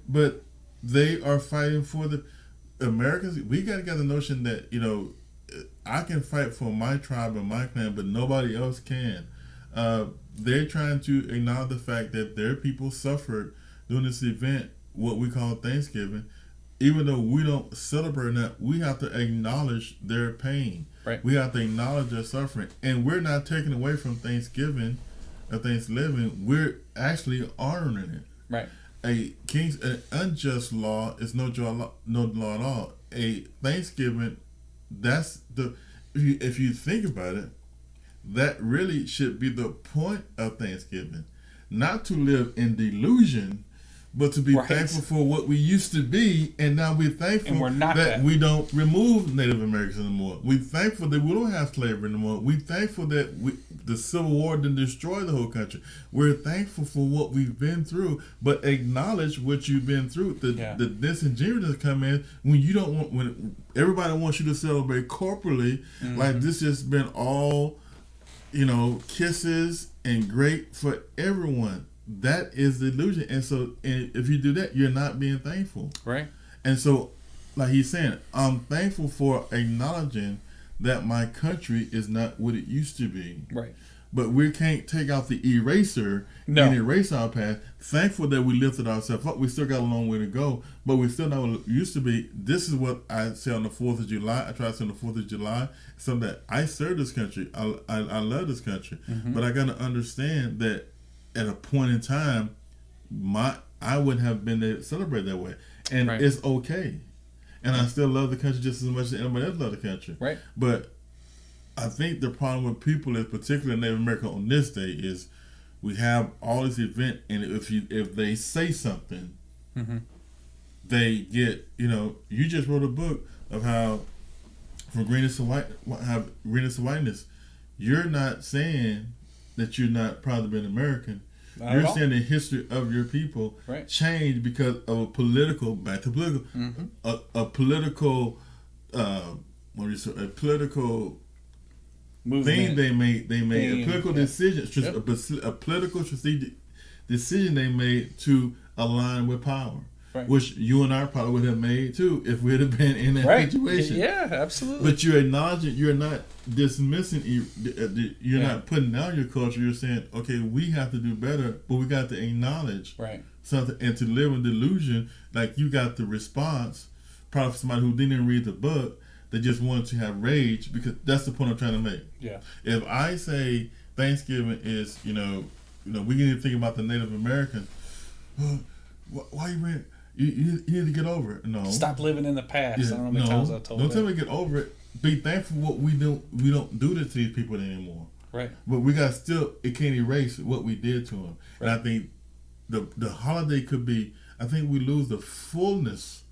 Speaker 3: But they are fighting for the Americans. We got to get the notion that I can fight for my tribe and my clan, but nobody else can. They're trying to acknowledge the fact that their people suffered during this event, what we call Thanksgiving. Even though we don't celebrate that, we have to acknowledge their pain.
Speaker 2: Right.
Speaker 3: We have to acknowledge their suffering. And we're not taking away from Thanksgiving or Thanksgiving. We're actually honoring it.
Speaker 2: Right.
Speaker 3: An unjust law is no law at all. A Thanksgiving, if you think about it, that really should be the point of Thanksgiving. Not to live in delusion, but to be thankful for what we used to be, and now we're thankful that we don't remove Native Americans anymore. We're thankful that we don't have slavery anymore. We're thankful that the Civil War didn't destroy the whole country. We're thankful for what we've been through, but acknowledge what you've been through. The disingenuous come in when everybody wants you to celebrate corporately, like this has been all, kisses and great for everyone. That is the illusion. And so if you do that, you're not being thankful.
Speaker 2: Right.
Speaker 3: And so, like he's saying, I'm thankful for acknowledging that my country is not what it used to be.
Speaker 2: Right.
Speaker 3: But we can't take out the eraser and erase our past. Thankful that we lifted ourselves up. We still got a long way to go, but we still not what it used to be. This is what I say on the 4th of July. I try to say on the 4th of July, so that I serve this country. I love this country. But I got to understand that at a point in time, I wouldn't have been able to celebrate that way. And it's okay. And I still love the country just as much as anybody else loves the country.
Speaker 2: Right.
Speaker 3: But I think the problem with people, is particularly Native American on this day, is we have all this event, and if they say something, they get, you just wrote a book of how from greenness to whiteness, you're not saying that you're not proud to be an American. You're saying the history of your people changed because of a political, a political, a political movement. Thing they made a political decision, a political strategic decision they made to align with power, which you and I probably would have made too if we'd have been in that situation.
Speaker 2: Yeah, absolutely.
Speaker 3: But you're acknowledging, you're not dismissing, you're not putting down your culture. You're saying, okay, we have to do better, but we got to acknowledge something, and to live in delusion like you got the response, probably from somebody who didn't read the book. They just wanted to have rage, because that's the point I'm trying to make. Yeah. If I say Thanksgiving is, we need to think about the Native Americans. Why you bring? You need to get over it. No.
Speaker 2: Stop living in the past. I don't know how many times I told you.
Speaker 3: Don't tell me to get over it. Be thankful what we do. We don't do this to these people anymore. Right. But we got it can't erase what we did to them. Right. And I think the holiday could be. I think we lose the fullness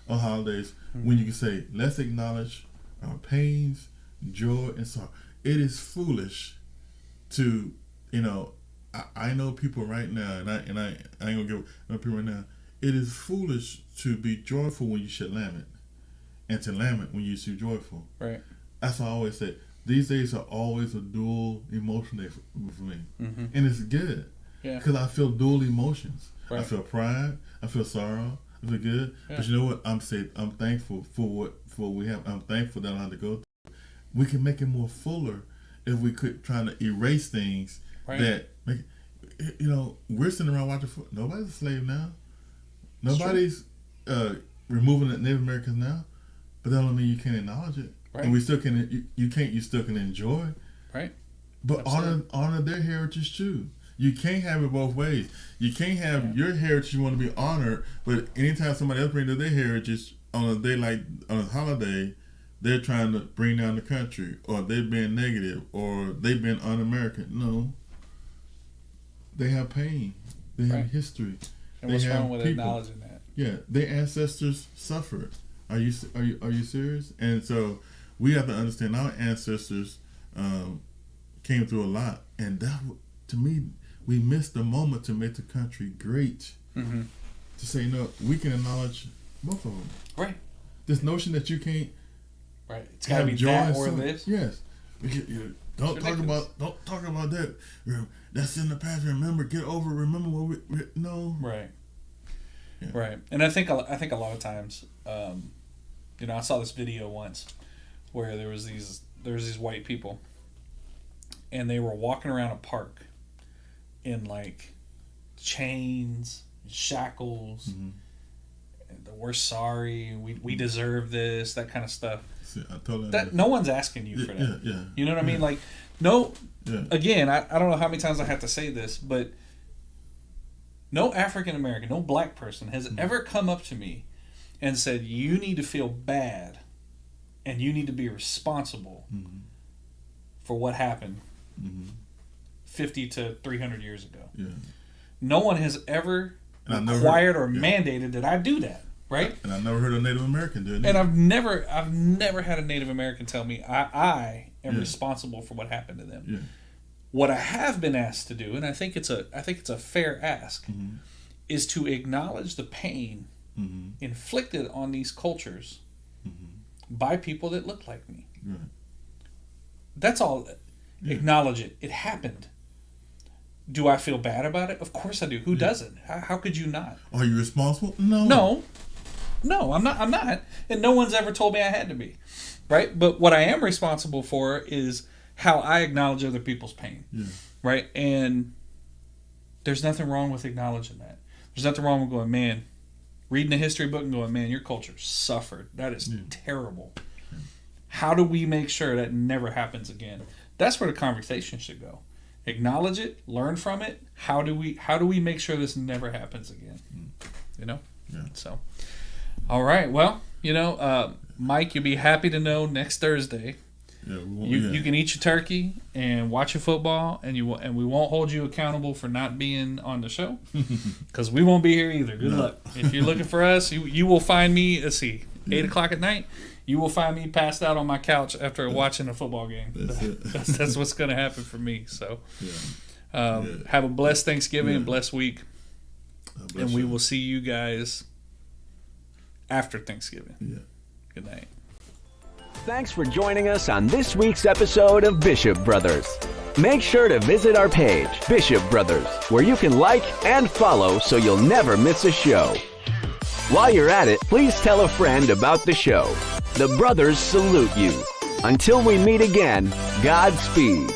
Speaker 3: of holidays when you can say, let's acknowledge our pains, joy, and sorrow. It is foolish to, I know people right now, and I ain't gonna give no people right now. It is foolish to be joyful when you should lament, and to lament when you should be joyful. Right. That's what I always say. These days are always a dual emotion day for me, and it's good because I feel dual emotions. Right. I feel pride, I feel sorrow. I feel good, but you know what? I'm thankful for what we have. I'm thankful that I had to go through. We can make it more fuller if we could try to erase things that make. We're sitting around watching. Nobody's a slave now. Nobody's removing the Native Americans now, but that don't mean you can't acknowledge it. Right. And we still can. You can't. You still can enjoy. Right. But honor their heritage too. You can't have it both ways. You can't have your heritage you want to be honored, but anytime somebody else brings their heritage on a day like on a holiday, they're trying to bring down the country, or they've been negative, or they've been un-American. No. They have pain. They have history.
Speaker 2: And what's wrong with acknowledging that?
Speaker 3: Yeah, their ancestors suffered. Are you serious? And so we have to understand our ancestors came through a lot, and that, to me, we missed the moment to make the country great. To say, we can acknowledge both of them. Right. This notion that you can't.
Speaker 2: Right. It's got to be that or this.
Speaker 3: Yes. Don't talk about that. That's in the past. Remember, get over. Remember what we no.
Speaker 2: Right. Yeah. Right. And I think a lot of times, I saw this video once where there was these white people, and they were walking around a park in like chains, shackles. We're sorry. We deserve this. That kind of stuff.
Speaker 3: See, I totally
Speaker 2: that no one's asking you for that.
Speaker 3: Yeah.
Speaker 2: You know what I mean? Like, no. Yeah. Again, I don't know how many times I have to say this, but no African American, no black person has ever come up to me and said, "You need to feel bad, and you need to be responsible for what happened 50 to 300 years ago." Yeah. No one has ever required or mandated that I do that. Right?
Speaker 3: And I never heard a Native American do it.
Speaker 2: And I've never had a Native American tell me I am responsible for what happened to them. Yeah. What I have been asked to do, and I think it's a fair ask, is to acknowledge the pain inflicted on these cultures by people that look like me. Right. That's all. Yeah. Acknowledge it. It happened. Do I feel bad about it? Of course I do. Who doesn't? How could you not?
Speaker 3: Are you responsible? No.
Speaker 2: No, I'm not. And no one's ever told me I had to be. Right? But what I am responsible for is how I acknowledge other people's pain.
Speaker 3: Yeah.
Speaker 2: Right? And there's nothing wrong with acknowledging that. There's nothing wrong with going, man, reading a history book and going, man, your culture suffered. That is terrible. Yeah. How do we make sure that never happens again? That's where the conversation should go. Acknowledge it, learn from it. How do we make sure this never happens again? You know?
Speaker 3: Yeah.
Speaker 2: So, all right. Well, Mike, you'll be happy to know next Thursday you can eat your turkey and watch your football, and we won't hold you accountable for not being on the show because we won't be here either. Good luck. If you're looking for us, you will find me. Let's see, 8:00 at night. You will find me passed out on my couch after watching a football game. That's what's going to happen for me. So, have a blessed Thanksgiving and blessed week, and we will see you guys after Thanksgiving.
Speaker 3: Yeah.
Speaker 2: Good night.
Speaker 1: Thanks for joining us on this week's episode of Bishop Brothers. Make sure to visit our page, Bishop Brothers, where you can like and follow so you'll never miss a show. While you're at it, please tell a friend about the show. The brothers salute you. Until we meet again, Godspeed.